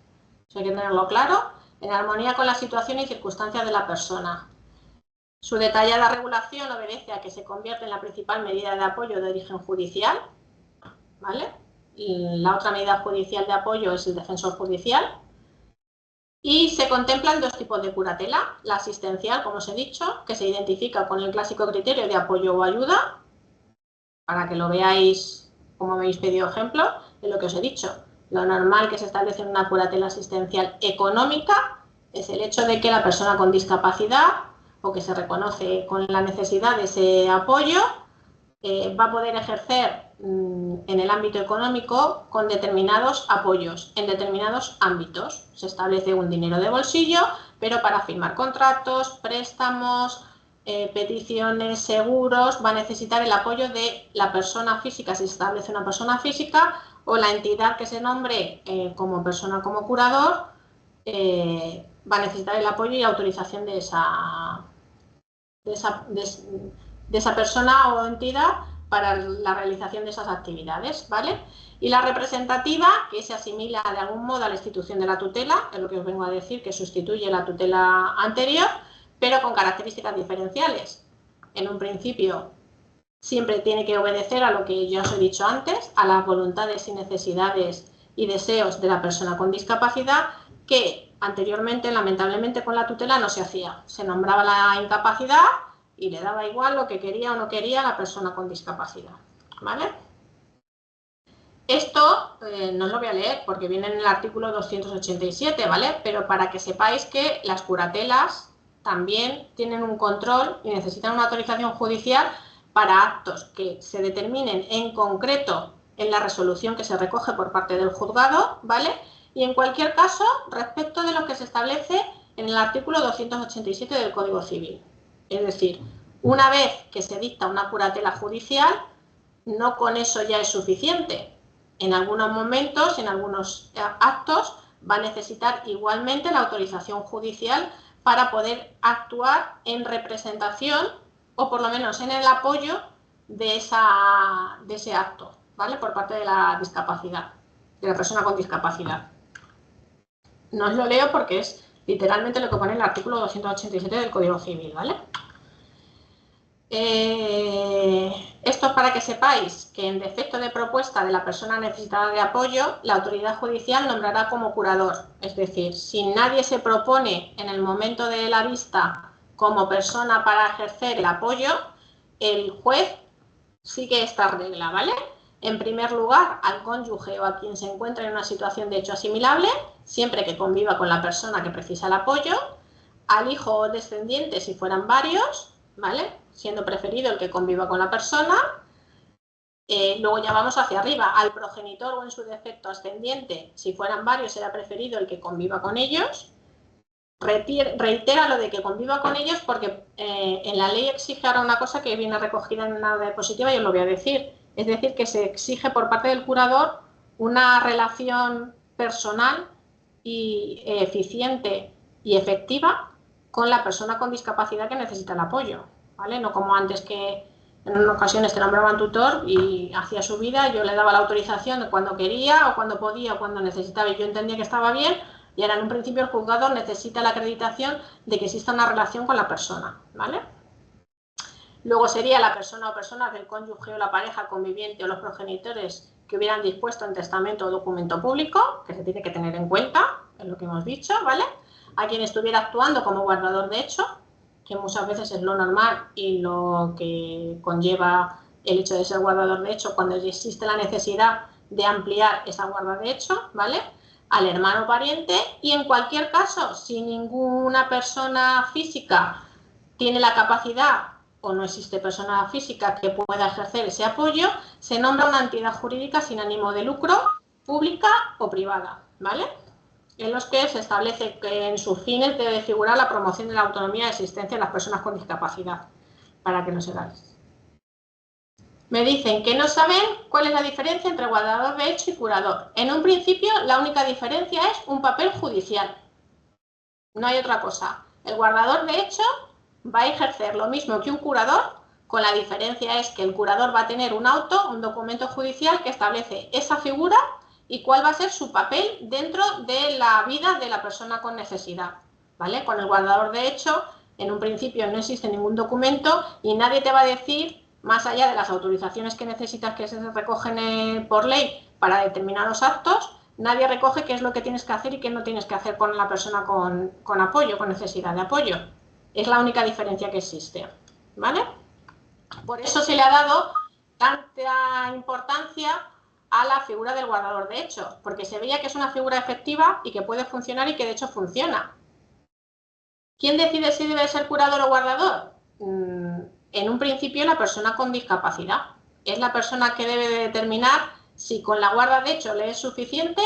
eso hay que tenerlo claro, en armonía con la situación y circunstancias de la persona. Su detallada regulación obedece a que se convierte en la principal medida de apoyo de origen judicial, ¿vale? Y la otra medida judicial de apoyo es el defensor judicial. Y se contemplan 2 tipos de curatela, la asistencial, como os he dicho, que se identifica con el clásico criterio de apoyo o ayuda, para que lo veáis como me habéis pedido ejemplo, de lo que os he dicho. Lo normal que se establece en una curatela asistencial económica es el hecho de que la persona con discapacidad o que se reconoce con la necesidad de ese apoyo va a poder ejercer en el ámbito económico con determinados apoyos, en determinados ámbitos. Se establece un dinero de bolsillo, pero para firmar contratos, préstamos, peticiones, seguros, va a necesitar el apoyo de la persona física, si se establece una persona física, o la entidad que se nombre como persona, como curador, va a necesitar el apoyo y autorización de esa persona o entidad para la realización de esas actividades, ¿vale? Y la representativa, que se asimila de algún modo a la institución de la tutela, es lo que os vengo a decir, que sustituye la tutela anterior, pero con características diferenciales. En un principio, siempre tiene que obedecer a lo que ya os he dicho antes, a las voluntades y necesidades y deseos de la persona con discapacidad, que anteriormente, lamentablemente, con la tutela no se hacía. Se nombraba la incapacidad y le daba igual lo que quería o no quería la persona con discapacidad, ¿vale? Esto no os lo voy a leer porque viene en el artículo 287, ¿vale? Pero para que sepáis que las curatelas también tienen un control y necesitan una autorización judicial para actos que se determinen en concreto en la resolución que se recoge por parte del juzgado, ¿vale? Y en cualquier caso, respecto de lo que se establece en el artículo 287 del Código Civil. Es decir, una vez que se dicta una curatela judicial, no con eso ya es suficiente. En algunos momentos, en algunos actos, va a necesitar igualmente la autorización judicial para poder actuar en representación o por lo menos en el apoyo de ese acto, ¿vale? Por parte de la discapacidad, de la persona con discapacidad. No os lo leo porque es literalmente lo que pone el artículo 287 del Código Civil, ¿vale? Esto es para que sepáis que en defecto de propuesta de la persona necesitada de apoyo, la autoridad judicial nombrará como curador. Es decir, si nadie se propone en el momento de la vista como persona para ejercer el apoyo, el juez sigue esta regla, ¿vale? En primer lugar, al cónyuge o a quien se encuentra en una situación de hecho asimilable, siempre que conviva con la persona que precisa el apoyo, al hijo o descendiente si fueran varios, ¿vale? Siendo preferido el que conviva con la persona. Luego ya vamos hacia arriba, al progenitor o en su defecto ascendiente, si fueran varios será preferido el que conviva con ellos. Reitera lo de que conviva con ellos porque en la ley exige ahora una cosa que viene recogida en una diapositiva y os lo voy a decir. Es decir, que se exige por parte del curador una relación personal y eficiente y efectiva con la persona con discapacidad que necesita el apoyo, ¿vale? No como antes que en ocasiones te nombraban tutor y hacía su vida, yo le daba la autorización de cuando quería o cuando podía o cuando necesitaba y yo entendía que estaba bien y ahora en un principio el juzgador necesita la acreditación de que exista una relación con la persona, ¿vale? Luego sería la persona o personas del cónyuge o la pareja conviviente o los progenitores que hubieran dispuesto en testamento o documento público, que se tiene que tener en cuenta, es lo que hemos dicho, ¿vale? A quien estuviera actuando como guardador de hecho, que muchas veces es lo normal y lo que conlleva el hecho de ser guardador de hecho cuando existe la necesidad de ampliar esa guarda de hecho, ¿vale? Al hermano pariente y en cualquier caso, si ninguna persona física tiene la capacidad o no existe persona física que pueda ejercer ese apoyo, se nombra una entidad jurídica sin ánimo de lucro, pública o privada, ¿vale? En los que se establece que en sus fines debe figurar la promoción de la autonomía y existencia de las personas con discapacidad, para que no se gaste. Me dicen que no saben cuál es la diferencia entre guardador de hecho y curador. En un principio, la única diferencia es un papel judicial. No hay otra cosa. El guardador de hecho va a ejercer lo mismo que un curador, con la diferencia es que el curador va a tener un auto, un documento judicial que establece esa figura y cuál va a ser su papel dentro de la vida de la persona con necesidad, ¿vale? Con el guardador de hecho, en un principio no existe ningún documento y nadie te va a decir, más allá de las autorizaciones que necesitas que se recogen por ley para determinados actos, nadie recoge qué es lo que tienes que hacer y qué no tienes que hacer con la persona con apoyo, con necesidad de apoyo. Es la única diferencia que existe, ¿vale? Por eso se le ha dado tanta importancia a la figura del guardador de hecho, porque se veía que es una figura efectiva y que puede funcionar y que de hecho funciona. ¿Quién decide si debe ser curador o guardador? En un principio la persona con discapacidad, es la persona que debe de determinar si con la guarda de hecho le es suficiente,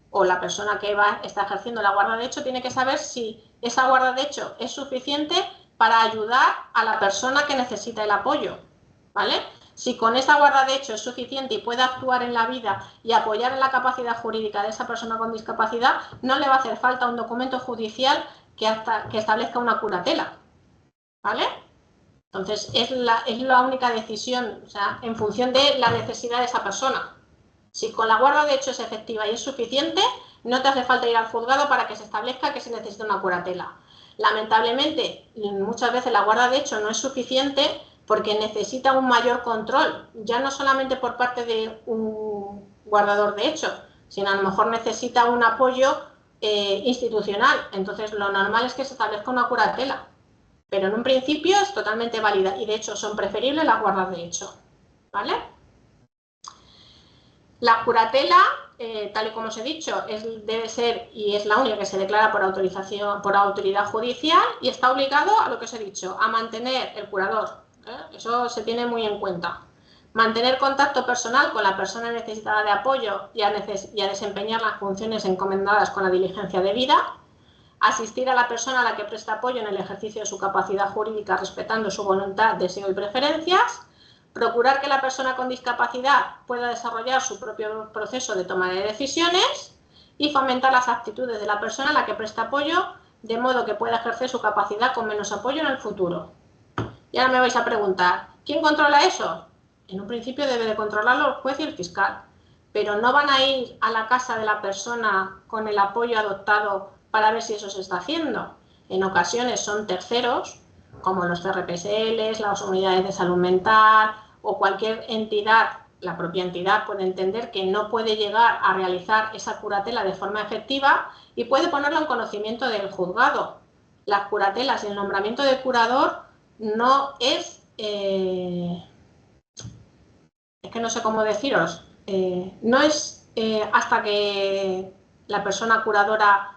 o la persona que está ejerciendo la guarda de hecho tiene que saber si esa guarda de hecho es suficiente para ayudar a la persona que necesita el apoyo, ¿vale? Si con esa guarda de hecho es suficiente y puede actuar en la vida y apoyar en la capacidad jurídica de esa persona con discapacidad, no le va a hacer falta un documento judicial que establezca una curatela, ¿vale? Entonces, es la única decisión, o sea, en función de la necesidad de esa persona. Si con la guarda de hecho es efectiva y es suficiente, no te hace falta ir al juzgado para que se establezca que se necesita una curatela. Lamentablemente, muchas veces la guarda de hecho no es suficiente porque necesita un mayor control, ya no solamente por parte de un guardador de hecho, sino a lo mejor necesita un apoyo institucional. Entonces, lo normal es que se establezca una curatela. Pero en un principio es totalmente válida y de hecho son preferibles las guardas de hecho, ¿vale? La curatela, tal y como os he dicho, debe ser y es la única que se declara por autorización, por autoridad judicial y está obligado a lo que os he dicho, a mantener el curador, eso se tiene muy en cuenta. Mantener contacto personal con la persona necesitada de apoyo y a desempeñar las funciones encomendadas con la diligencia debida. Asistir a la persona a la que presta apoyo en el ejercicio de su capacidad jurídica respetando su voluntad, deseo y preferencias. Procurar que la persona con discapacidad pueda desarrollar su propio proceso de toma de decisiones y fomentar las actitudes de la persona a la que presta apoyo de modo que pueda ejercer su capacidad con menos apoyo en el futuro. Y ahora me vais a preguntar, ¿quién controla eso? En un principio debe de controlarlo el juez y el fiscal, pero no van a ir a la casa de la persona con el apoyo adoptado para ver si eso se está haciendo. En ocasiones son terceros, como los CRPSL, las unidades de salud mental o cualquier entidad, la propia entidad puede entender que no puede llegar a realizar esa curatela de forma efectiva y puede ponerlo en conocimiento del juzgado. Las curatelas y el nombramiento de curador no es... es que no sé cómo deciros. No es hasta que la persona curadora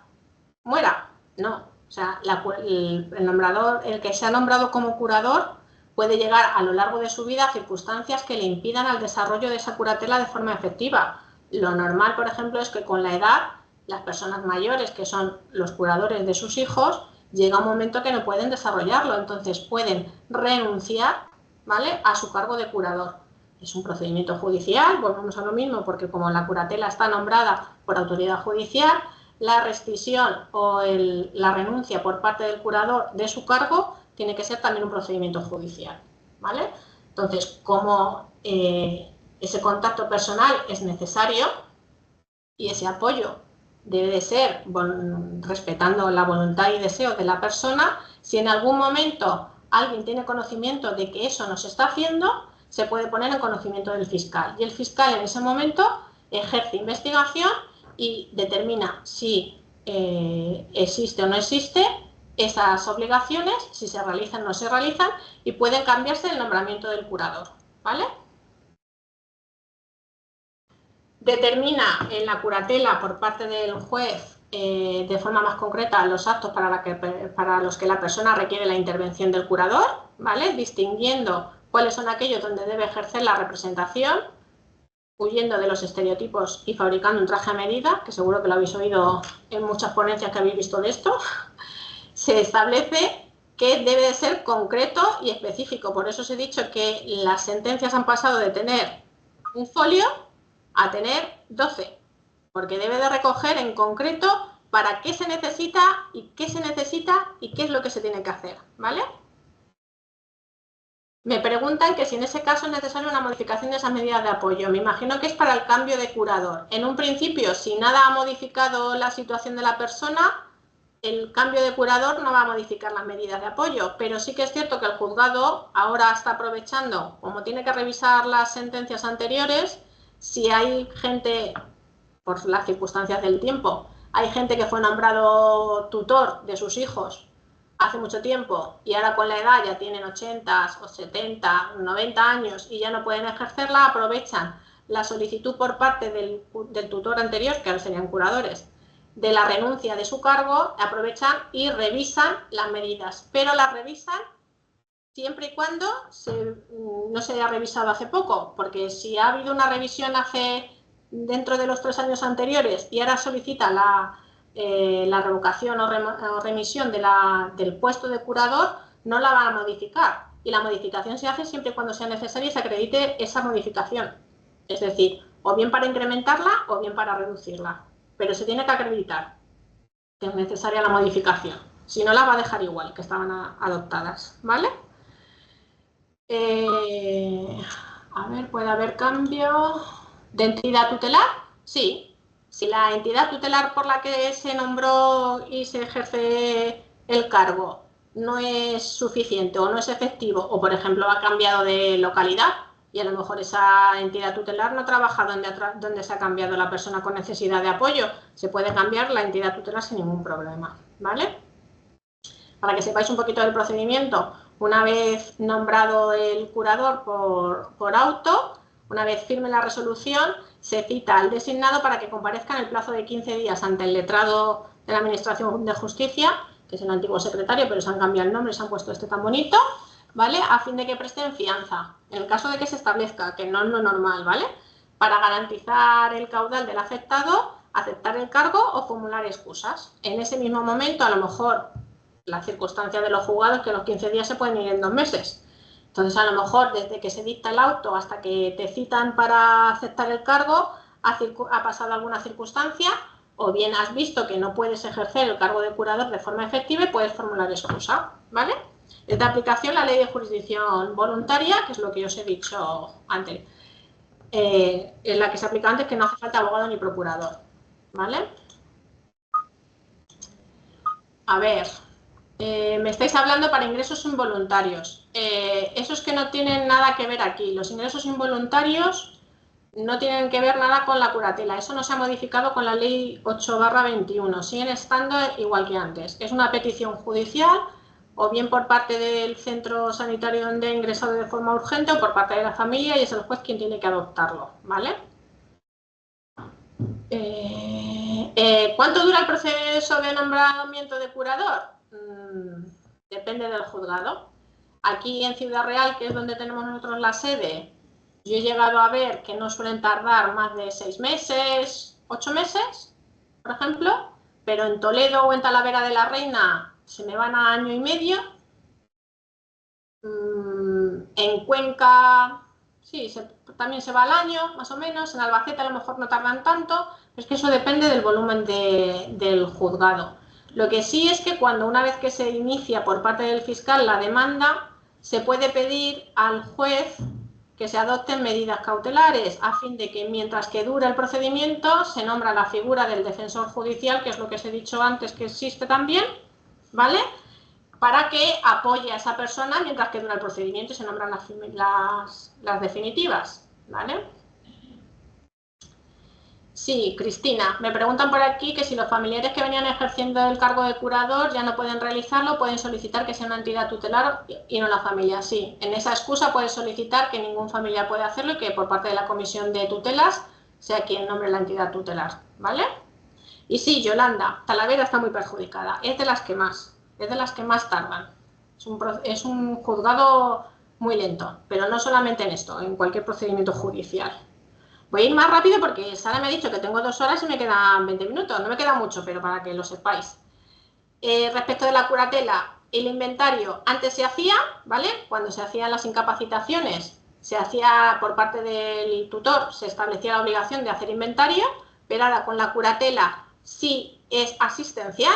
muera, no. O sea, el que se ha nombrado como curador puede llegar a lo largo de su vida a circunstancias que le impidan al desarrollo de esa curatela de forma efectiva. Lo normal, por ejemplo, es que con la edad, las personas mayores, que son los curadores de sus hijos, llega un momento que no pueden desarrollarlo, entonces pueden renunciar, ¿vale?, a su cargo de curador. Es un procedimiento judicial, volvemos a lo mismo, porque como la curatela está nombrada por autoridad judicial, la rescisión o la renuncia por parte del curador de su cargo tiene que ser también un procedimiento judicial, ¿vale? Entonces, como ese contacto personal es necesario y ese apoyo debe de ser respetando la voluntad y deseo de la persona, si en algún momento alguien tiene conocimiento de que eso no se está haciendo, se puede poner en conocimiento del fiscal. Y el fiscal en ese momento ejerce investigación y determina si existe o no existe esas obligaciones, si se realizan o no se realizan, y pueden cambiarse el nombramiento del curador, ¿vale? Determina en la curatela por parte del juez de forma más concreta los actos para los que la persona requiere la intervención del curador, ¿vale?, distinguiendo cuáles son aquellos donde debe ejercer la representación, huyendo de los estereotipos y fabricando un traje a medida, que seguro que lo habéis oído en muchas ponencias que habéis visto de esto. Se establece que debe de ser concreto y específico. Por eso os he dicho que las sentencias han pasado de tener un folio a tener 12, porque debe de recoger en concreto para qué se necesita y qué es lo que se tiene que hacer, ¿vale? Me preguntan que si en ese caso es necesaria una modificación de esas medidas de apoyo. Me imagino que es para el cambio de curador. En un principio, si nada ha modificado la situación de la persona, el cambio de curador no va a modificar las medidas de apoyo, pero sí que es cierto que el juzgado ahora está aprovechando, como tiene que revisar las sentencias anteriores, si hay gente, por las circunstancias del tiempo, hay gente que fue nombrado tutor de sus hijos hace mucho tiempo y ahora con la edad ya tienen 80 o 70, 90 años y ya no pueden ejercerla, aprovechan la solicitud por parte del tutor anterior, que ahora serían curadores, de la renuncia de su cargo, aprovechan y revisan las medidas, pero las revisan siempre y cuando no se haya revisado hace poco, porque si ha habido una revisión dentro de los 3 años anteriores y ahora solicita la revocación o remisión del puesto de curador, no la van a modificar. Y la modificación se hace siempre y cuando sea necesaria y se acredite esa modificación. Es decir, o bien para incrementarla o bien para reducirla. Pero se tiene que acreditar que es necesaria la modificación. Si no, la va a dejar igual que estaban adoptadas, ¿vale? A ver, ¿puede haber cambio de entidad tutelar? Sí. Si la entidad tutelar por la que se nombró y se ejerce el cargo no es suficiente o no es efectivo, o por ejemplo ha cambiado de localidad y a lo mejor esa entidad tutelar no trabaja donde se ha cambiado la persona con necesidad de apoyo, se puede cambiar la entidad tutelar sin ningún problema, ¿vale? Para que sepáis un poquito del procedimiento, una vez nombrado el curador por auto, una vez firme la resolución, se cita al designado para que comparezca en el plazo de 15 días ante el letrado de la Administración de Justicia, que es el antiguo secretario, pero se han cambiado el nombre, se han puesto este tan bonito, ¿vale? A fin de que presten fianza, en el caso de que se establezca, que no es lo normal, ¿vale? Para garantizar el caudal del afectado, aceptar el cargo o formular excusas. En ese mismo momento, a lo mejor, la circunstancia de los juzgados que los 15 días se pueden ir en 2 meses. Entonces, a lo mejor, desde que se dicta el auto hasta que te citan para aceptar el cargo, ha pasado alguna circunstancia, o bien has visto que no puedes ejercer el cargo de curador de forma efectiva y puedes formular excusa, ¿vale? Es de aplicación la ley de jurisdicción voluntaria, que es lo que os he dicho antes. En la que se aplica antes, que no hace falta abogado ni procurador, ¿vale? A ver, me estáis hablando para ingresos involuntarios. Esos que no tienen nada que ver aquí. Los ingresos involuntarios no tienen que ver nada con la curatela. Eso no se ha modificado con la ley 8/21. Siguen estando igual que antes. Es una petición judicial o bien por parte del centro sanitario donde ha ingresado de forma urgente o por parte de la familia y es el juez quien tiene que adoptarlo, ¿vale? ¿Cuánto dura el proceso de nombramiento de curador? Depende del juzgado. Aquí en Ciudad Real, que es donde tenemos nosotros la sede, yo he llegado a ver que no suelen tardar más de 6 meses, 8 meses, por ejemplo, pero en Toledo o en Talavera de la Reina se me van a año y medio. En Cuenca, sí, también se va al año, más o menos. En Albacete a lo mejor no tardan tanto, pero es que eso depende del volumen del juzgado. Lo que sí es que cuando una vez que se inicia por parte del fiscal la demanda, se puede pedir al juez que se adopten medidas cautelares a fin de que mientras que dura el procedimiento se nombra la figura del defensor judicial, que es lo que os he dicho antes que existe también, ¿vale? Para que apoye a esa persona mientras que dura el procedimiento y se nombran las definitivas, ¿vale? Sí, Cristina, me preguntan por aquí que si los familiares que venían ejerciendo el cargo de curador ya no pueden realizarlo, pueden solicitar que sea una entidad tutelar y no la familia. Sí, en esa excusa puedes solicitar que ningún familiar puede hacerlo y que por parte de la comisión de tutelas sea quien nombre la entidad tutelar, ¿vale? Y sí, Yolanda, Talavera está muy perjudicada, es de las que más tardan. Es un juzgado muy lento, pero no solamente en esto, en cualquier procedimiento judicial. Voy a ir más rápido porque Sara me ha dicho que tengo 2 horas y me quedan 20 minutos. No me queda mucho, pero para que lo sepáis. Respecto de la curatela, el inventario antes se hacía, ¿vale? Cuando se hacían las incapacitaciones, se hacía por parte del tutor, se establecía la obligación de hacer inventario, pero ahora con la curatela, si es asistencial,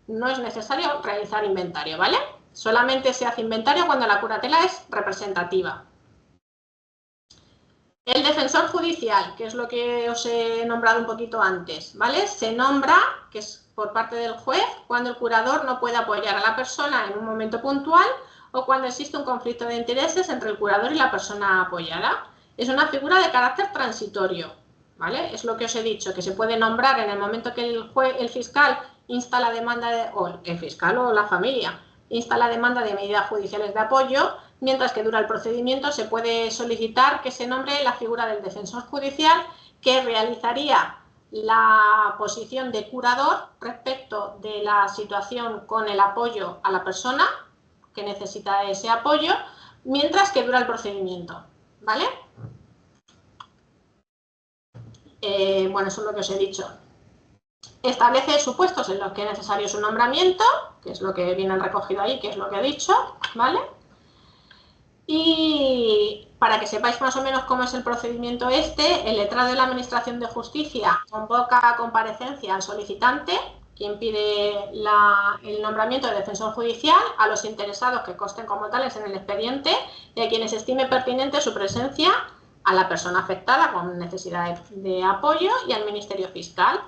no es necesario realizar inventario, ¿vale? Solamente se hace inventario cuando la curatela es representativa. El defensor judicial, que es lo que os he nombrado un poquito antes, ¿vale? Se nombra, que es por parte del juez, cuando el curador no puede apoyar a la persona en un momento puntual o cuando existe un conflicto de intereses entre el curador y la persona apoyada. Es una figura de carácter transitorio, ¿vale? Es lo que os he dicho, que se puede nombrar en el momento que el fiscal insta la demanda, o el fiscal o la familia, insta la demanda de medidas judiciales de apoyo. Mientras que dura el procedimiento, se puede solicitar que se nombre la figura del defensor judicial que realizaría la posición de curador respecto de la situación con el apoyo a la persona que necesita ese apoyo mientras que dura el procedimiento, ¿vale? Bueno, eso es lo que os he dicho. Establece supuestos en los que es necesario su nombramiento, que es lo que viene recogido ahí, que es lo que he dicho, ¿vale? Y para que sepáis más o menos cómo es el procedimiento el letrado de la Administración de Justicia convoca a comparecencia al solicitante, quien pide el nombramiento de defensor judicial, a los interesados que consten como tales en el expediente y a quienes estime pertinente su presencia, a la persona afectada con necesidad de apoyo y al Ministerio Fiscal.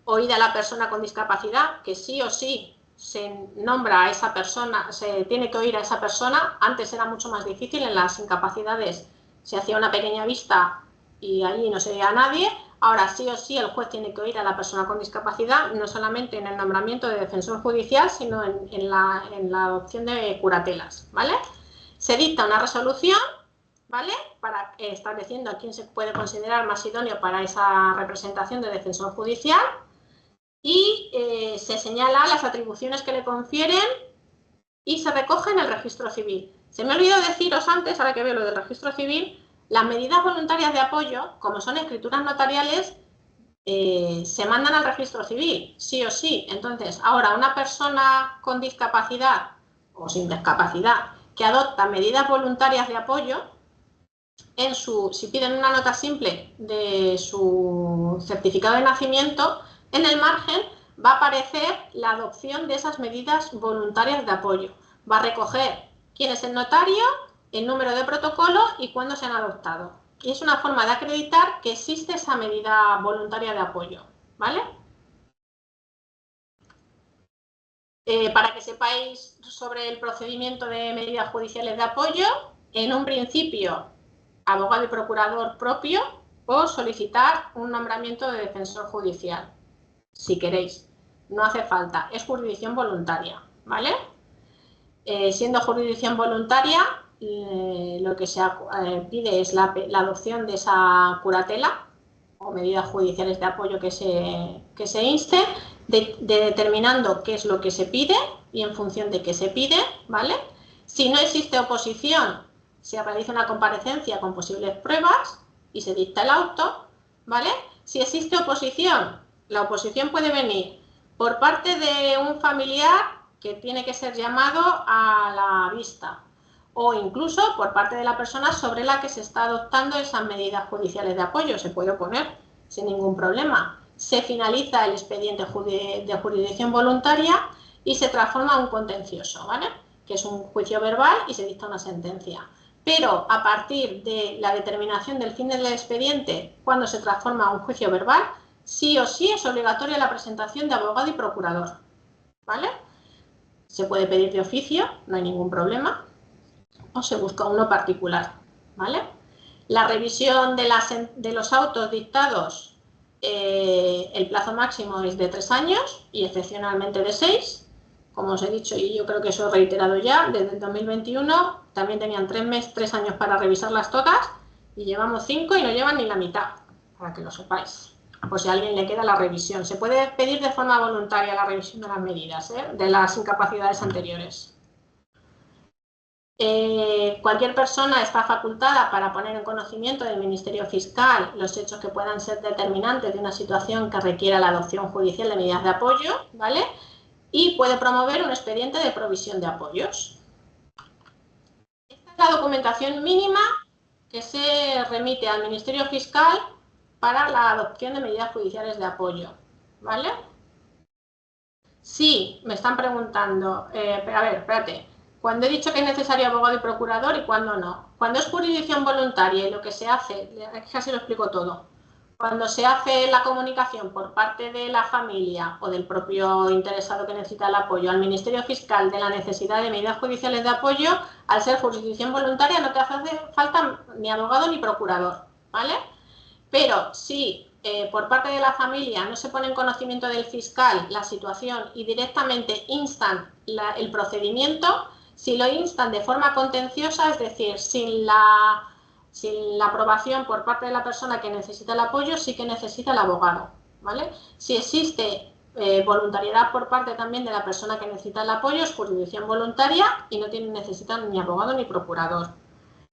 Oída la persona con discapacidad, que sí o sí se nombra a esa persona, se tiene que oír a esa persona. Antes era mucho más difícil, en las incapacidades se hacía una pequeña vista y allí no se veía a nadie. Ahora sí o sí el juez tiene que oír a la persona con discapacidad, no solamente en el nombramiento de defensor judicial, sino en la adopción de curatelas, ¿vale? Se dicta una resolución, ¿vale? Estableciendo a quién se puede considerar más idóneo para esa representación de defensor judicial. Y se señala las atribuciones que le confieren y se recoge en el registro civil. Se me ha olvidado deciros antes, ahora que veo lo del registro civil, las medidas voluntarias de apoyo, como son escrituras notariales, se mandan al registro civil, sí o sí. Entonces, ahora una persona con discapacidad o sin discapacidad que adopta medidas voluntarias de apoyo, si piden una nota simple de su certificado de nacimiento, en el margen va a aparecer la adopción de esas medidas voluntarias de apoyo. Va a recoger quién es el notario, el número de protocolo y cuándo se han adoptado. Y es una forma de acreditar que existe esa medida voluntaria de apoyo, ¿vale? Para que sepáis sobre el procedimiento de medidas judiciales de apoyo, en un principio, abogado y procurador propio o solicitar un nombramiento de defensor judicial, si queréis. No hace falta, es jurisdicción voluntaria, ¿vale? Siendo jurisdicción voluntaria, lo que se pide es la adopción de esa curatela o medidas judiciales de apoyo que se inste, determinando qué es lo que se pide y en función de qué se pide, ¿vale? Si no existe oposición, se realiza una comparecencia con posibles pruebas y se dicta el auto, ¿vale? Si existe oposición, la oposición puede venir por parte de un familiar que tiene que ser llamado a la vista o incluso por parte de la persona sobre la que se está adoptando esas medidas judiciales de apoyo. Se puede oponer sin ningún problema. Se finaliza el expediente de jurisdicción voluntaria y se transforma en un contencioso, ¿vale? Que es un juicio verbal y se dicta una sentencia. Pero a partir de la determinación del fin del expediente, cuando se transforma en un juicio verbal, sí o sí es obligatoria la presentación de abogado y procurador, ¿vale? Se puede pedir de oficio, no hay ningún problema, o se busca uno particular, ¿vale? La revisión de los autos dictados, el plazo máximo es de 3 años y excepcionalmente de 6. Como os he dicho, y yo creo que eso he reiterado ya, desde el 2021 también tenían 3 años para revisarlas todas y llevamos 5 y no llevan ni la mitad, para que lo sepáis. Pues si a alguien le queda la revisión. Se puede pedir de forma voluntaria la revisión de las medidas, de las incapacidades anteriores. Cualquier persona está facultada para poner en conocimiento del Ministerio Fiscal los hechos que puedan ser determinantes de una situación que requiera la adopción judicial de medidas de apoyo, ¿vale? Y puede promover un expediente de provisión de apoyos. Esta es la documentación mínima que se remite al Ministerio Fiscal para la adopción de medidas judiciales de apoyo, ¿vale? Sí, me están preguntando, a ver, espérate, cuando he dicho que es necesario abogado y procurador y cuando no. Cuando es jurisdicción voluntaria y lo que se hace, casi lo explico todo, cuando se hace la comunicación por parte de la familia o del propio interesado que necesita el apoyo al Ministerio Fiscal de la necesidad de medidas judiciales de apoyo, al ser jurisdicción voluntaria no te hace falta ni abogado ni procurador, ¿vale? Pero si por parte de la familia no se pone en conocimiento del fiscal la situación y directamente instan el procedimiento, si lo instan de forma contenciosa, es decir, sin la aprobación por parte de la persona que necesita el apoyo, sí que necesita el abogado, ¿vale? Si existe voluntariedad por parte también de la persona que necesita el apoyo, es jurisdicción voluntaria y no necesitan ni abogado ni procurador.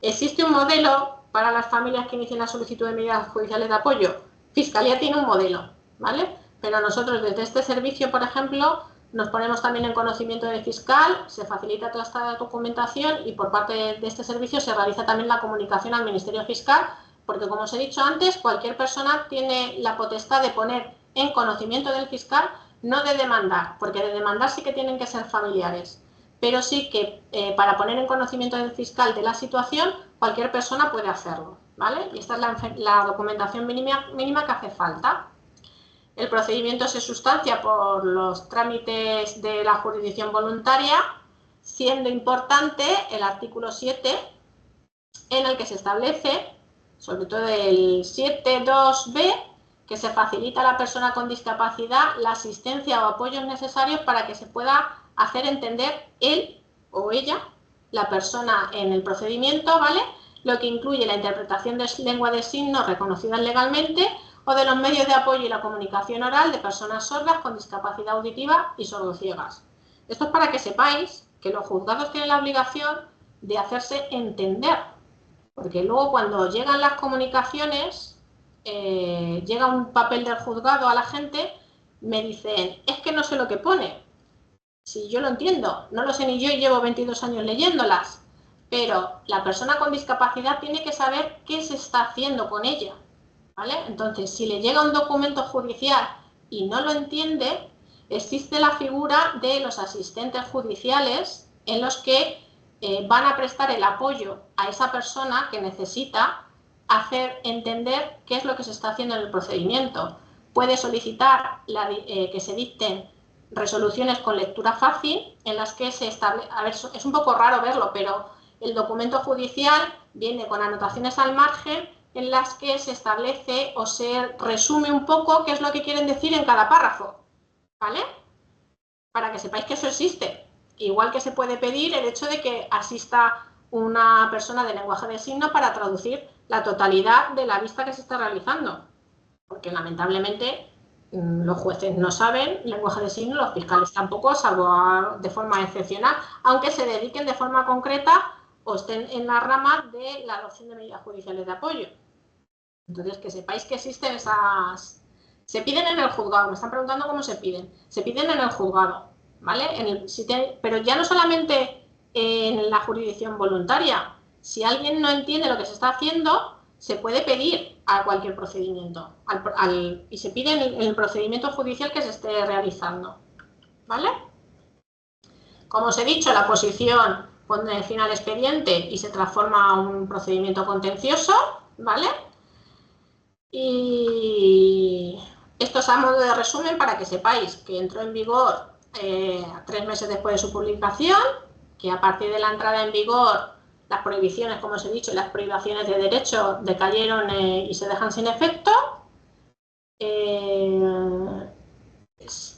¿Existe un modelo para las familias que inician la solicitud de medidas judiciales de apoyo? Fiscalía tiene un modelo, ¿vale? Pero nosotros desde este servicio, por ejemplo, nos ponemos también en conocimiento del fiscal, se facilita toda esta documentación y por parte de este servicio se realiza también la comunicación al Ministerio Fiscal, porque como os he dicho antes, cualquier persona tiene la potestad de poner en conocimiento del fiscal, no de demandar, porque de demandar sí que tienen que ser familiares, pero sí que para poner en conocimiento del fiscal de la situación, cualquier persona puede hacerlo, ¿vale? Y esta es la documentación mínima que hace falta. El procedimiento se sustancia por los trámites de la jurisdicción voluntaria, siendo importante el artículo 7, en el que se establece, sobre todo el 7.2b, que se facilita a la persona con discapacidad la asistencia o apoyos necesarios para que se pueda hacer entender él o ella, la persona en el procedimiento, ¿vale? Lo que incluye la interpretación de lengua de signos reconocidas legalmente o de los medios de apoyo y la comunicación oral de personas sordas con discapacidad auditiva y sordociegas. Esto es para que sepáis que los juzgados tienen la obligación de hacerse entender, porque luego cuando llegan las comunicaciones, llega un papel del juzgado a la gente, me dicen, es que no sé lo que pone. Si yo lo entiendo, no lo sé ni yo y llevo 22 años leyéndolas, pero la persona con discapacidad tiene que saber qué se está haciendo con ella, ¿vale? Entonces, si le llega un documento judicial y no lo entiende, existe la figura de los asistentes judiciales en los que van a prestar el apoyo a esa persona que necesita hacer entender qué es lo que se está haciendo en el procedimiento. Puede solicitar que se dicten resoluciones con lectura fácil en las que se establece, a ver, es un poco raro verlo, pero el documento judicial viene con anotaciones al margen en las que se establece o se resume un poco qué es lo que quieren decir en cada párrafo, ¿vale? Para que sepáis que eso existe. Igual que se puede pedir el hecho de que asista una persona de lenguaje de signos para traducir la totalidad de la vista que se está realizando, porque lamentablemente los jueces no saben lenguaje de signos, los fiscales tampoco, salvo de forma excepcional, aunque se dediquen de forma concreta o estén en la rama de la adopción de medidas judiciales de apoyo. Entonces, que sepáis que existen esas... Se piden en el juzgado, me están preguntando cómo se piden. Se piden en el juzgado, ¿vale? Pero ya no solamente en la jurisdicción voluntaria. Si alguien no entiende lo que se está haciendo, se puede pedir a cualquier procedimiento. Y se pide en el procedimiento judicial que se esté realizando, ¿vale? Como os he dicho, la posición pone fin al expediente y se transforma a un procedimiento contencioso, ¿vale? Y esto es a modo de resumen para que sepáis que entró en vigor 3 meses después de su publicación, que a partir de la entrada en vigor las prohibiciones, como os he dicho, las privaciones de derecho decayeron y se dejan sin efecto.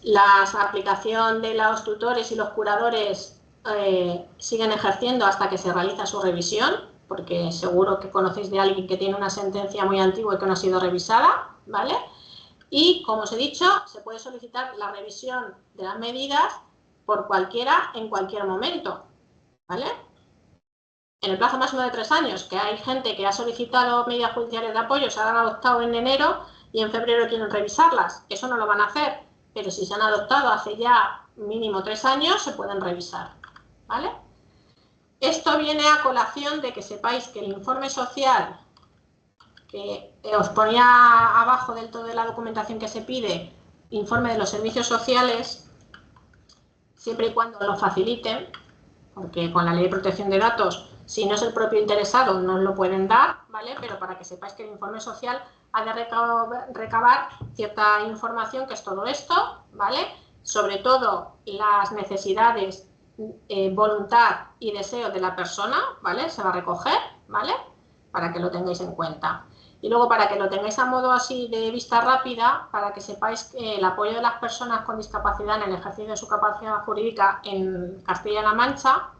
La aplicación de los tutores y los curadores siguen ejerciendo hasta que se realiza su revisión, porque seguro que conocéis de alguien que tiene una sentencia muy antigua y que no ha sido revisada, ¿vale? Y, como os he dicho, se puede solicitar la revisión de las medidas por cualquiera en cualquier momento, ¿vale? En el plazo máximo de 3 años, que hay gente que ha solicitado medidas judiciales de apoyo, se han adoptado en enero y en febrero quieren revisarlas. Eso no lo van a hacer, pero si se han adoptado hace ya mínimo 3 años, se pueden revisar, ¿vale? Esto viene a colación de que sepáis que el informe social, que os ponía abajo del todo de la documentación que se pide, informe de los servicios sociales, siempre y cuando lo faciliten, porque con la ley de protección de datos, si no es el propio interesado, no os lo pueden dar, ¿vale? Pero para que sepáis que el informe social ha de recabar cierta información, que es todo esto, ¿vale? Sobre todo las necesidades, voluntad y deseo de la persona, ¿vale? Se va a recoger, ¿vale? Para que lo tengáis en cuenta. Y luego, para que lo tengáis a modo así de vista rápida, para que sepáis que el apoyo de las personas con discapacidad en el ejercicio de su capacidad jurídica en Castilla-La Mancha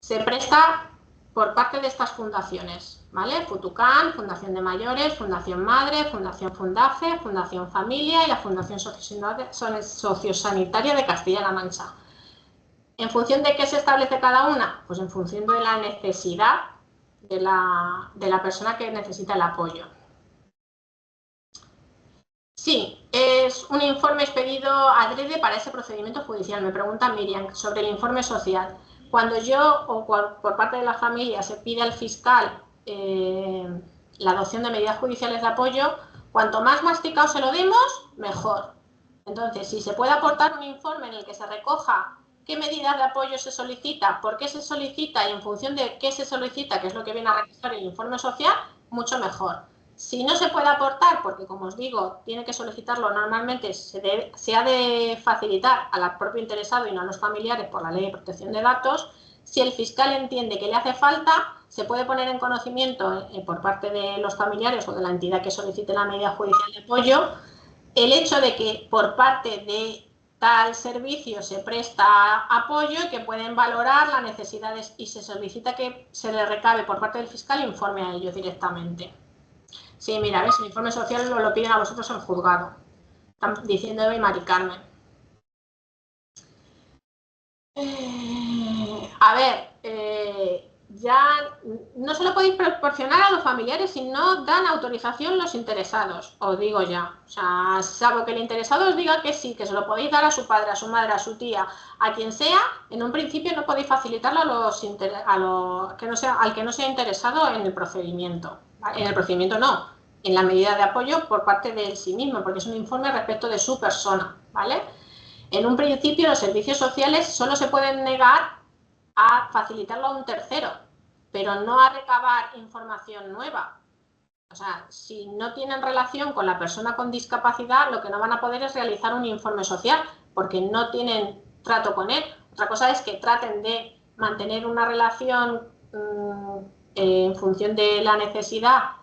se presta por parte de estas fundaciones, ¿vale? Futucam, Fundación de Mayores, Fundación Madre, Fundación Fundace, Fundación Familia y la Fundación Sociosanitaria de Castilla-La Mancha. ¿En función de qué se establece cada una? Pues en función de la necesidad de la persona que necesita el apoyo. Sí, es un informe expedido adrede para ese procedimiento judicial. Me pregunta Miriam sobre el informe social. Cuando yo o por parte de la familia se pide al fiscal la adopción de medidas judiciales de apoyo, cuanto más masticado se lo demos, mejor. Entonces, si se puede aportar un informe en el que se recoja qué medidas de apoyo se solicita, por qué se solicita y en función de qué se solicita, que es lo que viene a recoger el informe social, mucho mejor. Si no se puede aportar, porque como os digo, tiene que solicitarlo normalmente, se ha de facilitar al propio interesado y no a los familiares por la Ley de Protección de Datos, si el fiscal entiende que le hace falta, se puede poner en conocimiento por parte de los familiares o de la entidad que solicite la medida judicial de apoyo el hecho de que por parte de tal servicio se presta apoyo y que pueden valorar las necesidades y se solicita que se le recabe por parte del fiscal informe a ellos directamente. Sí, mira, ves, el informe social lo piden a vosotros en juzgado. Están diciendo Eva y Mari Carmen. A ver, ya no se lo podéis proporcionar a los familiares si no dan autorización los interesados, os digo ya. O sea, salvo que el interesado os diga que sí, que se lo podéis dar a su padre, a su madre, a su tía, a quien sea, en un principio no podéis facilitarlo al que no sea interesado en el procedimiento. En el procedimiento no, en la medida de apoyo por parte de él sí mismo, porque es un informe respecto de su persona, ¿vale? En un principio, los servicios sociales solo se pueden negar a facilitarlo a un tercero, pero no a recabar información nueva. O sea, si no tienen relación con la persona con discapacidad, lo que no van a poder es realizar un informe social, porque no tienen trato con él. Otra cosa es que traten de mantener una relación en función de la necesidad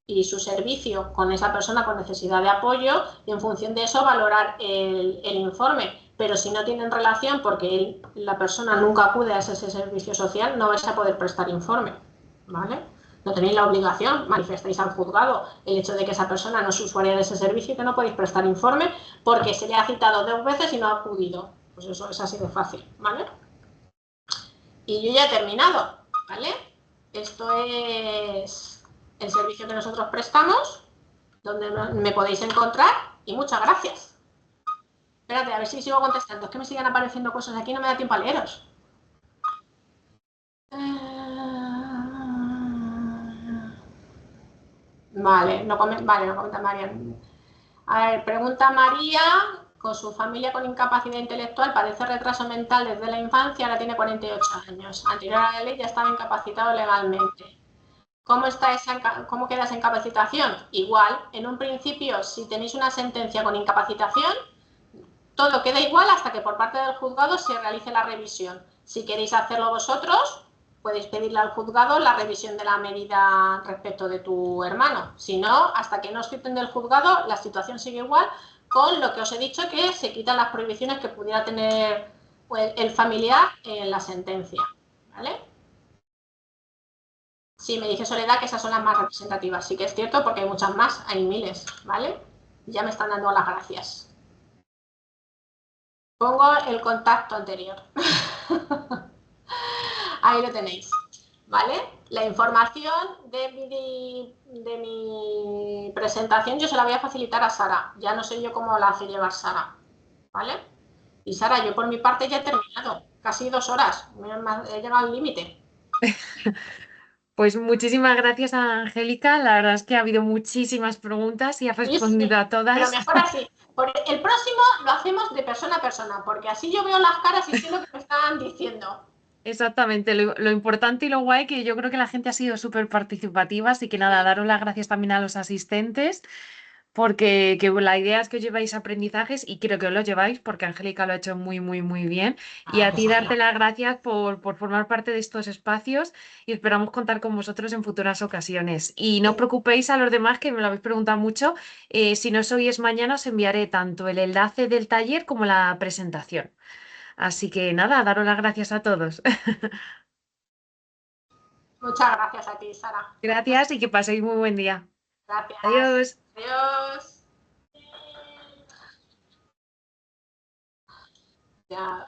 y su servicio con esa persona con necesidad de apoyo y en función de eso valorar el informe. Pero si no tienen relación porque la persona nunca acude a ese servicio social, no vais a poder prestar informe, ¿vale? No tenéis la obligación, manifestáis al juzgado el hecho de que esa persona no es usuaria de ese servicio y que no podéis prestar informe porque se le ha citado 2 veces y no ha acudido. Pues eso es así de fácil, ¿vale? Y yo ya he terminado, ¿vale? Esto es el servicio que nosotros prestamos, donde me podéis encontrar y muchas gracias. Espérate, a ver si sigo contestando. Es que me siguen apareciendo cosas aquí y no me da tiempo a leeros. Vale, no comenta María. A ver, pregunta María, con su familia con incapacidad intelectual, padece retraso mental desde la infancia, ahora tiene 48 años. Anterior a la ley ya estaba incapacitado legalmente. ¿Cómo queda esa incapacitación? Igual, en un principio, si tenéis una sentencia con incapacitación, todo queda igual hasta que por parte del juzgado se realice la revisión. Si queréis hacerlo vosotros, podéis pedirle al juzgado la revisión de la medida respecto de tu hermano. Si no, hasta que no os quiten del juzgado, la situación sigue igual, con lo que os he dicho, que se quitan las prohibiciones que pudiera tener el familiar en la sentencia, ¿vale? Sí, me dice Soledad que esas son las más representativas. Sí que es cierto porque hay muchas más, hay miles, ¿vale? Ya me están dando las gracias. Pongo el contacto anterior. Ahí lo tenéis, ¿vale? La información de mi presentación yo se la voy a facilitar a Sara. Ya no sé yo cómo la hace llevar Sara, ¿vale? Y Sara, yo por mi parte ya he terminado. Casi 2 horas. He llegado al límite. Pues muchísimas gracias, Angélica. La verdad es que ha habido muchísimas preguntas y has Sí, sí, respondido a pero todas. mejor así. El próximo lo hacemos de persona a persona, porque así yo veo las caras y sé lo que me están diciendo. Exactamente, lo importante y lo guay que yo creo que la gente ha sido súper participativa, así que nada, daros las gracias también a los asistentes, porque la idea es que os lleváis aprendizajes y creo que os los lleváis porque Angélica lo ha hecho muy, muy, muy bien. Y Ah, a pues ti darte ala. las gracias por formar parte de estos espacios y esperamos contar con vosotros en futuras ocasiones. Y no os preocupéis a los demás, que me lo habéis preguntado mucho, si no os oís mañana os enviaré tanto el enlace del taller como la presentación. Así que nada, daros las gracias a todos. Muchas gracias a ti, Sara. Gracias y que paséis muy buen día. Gracias. Adiós. Adiós. Ya.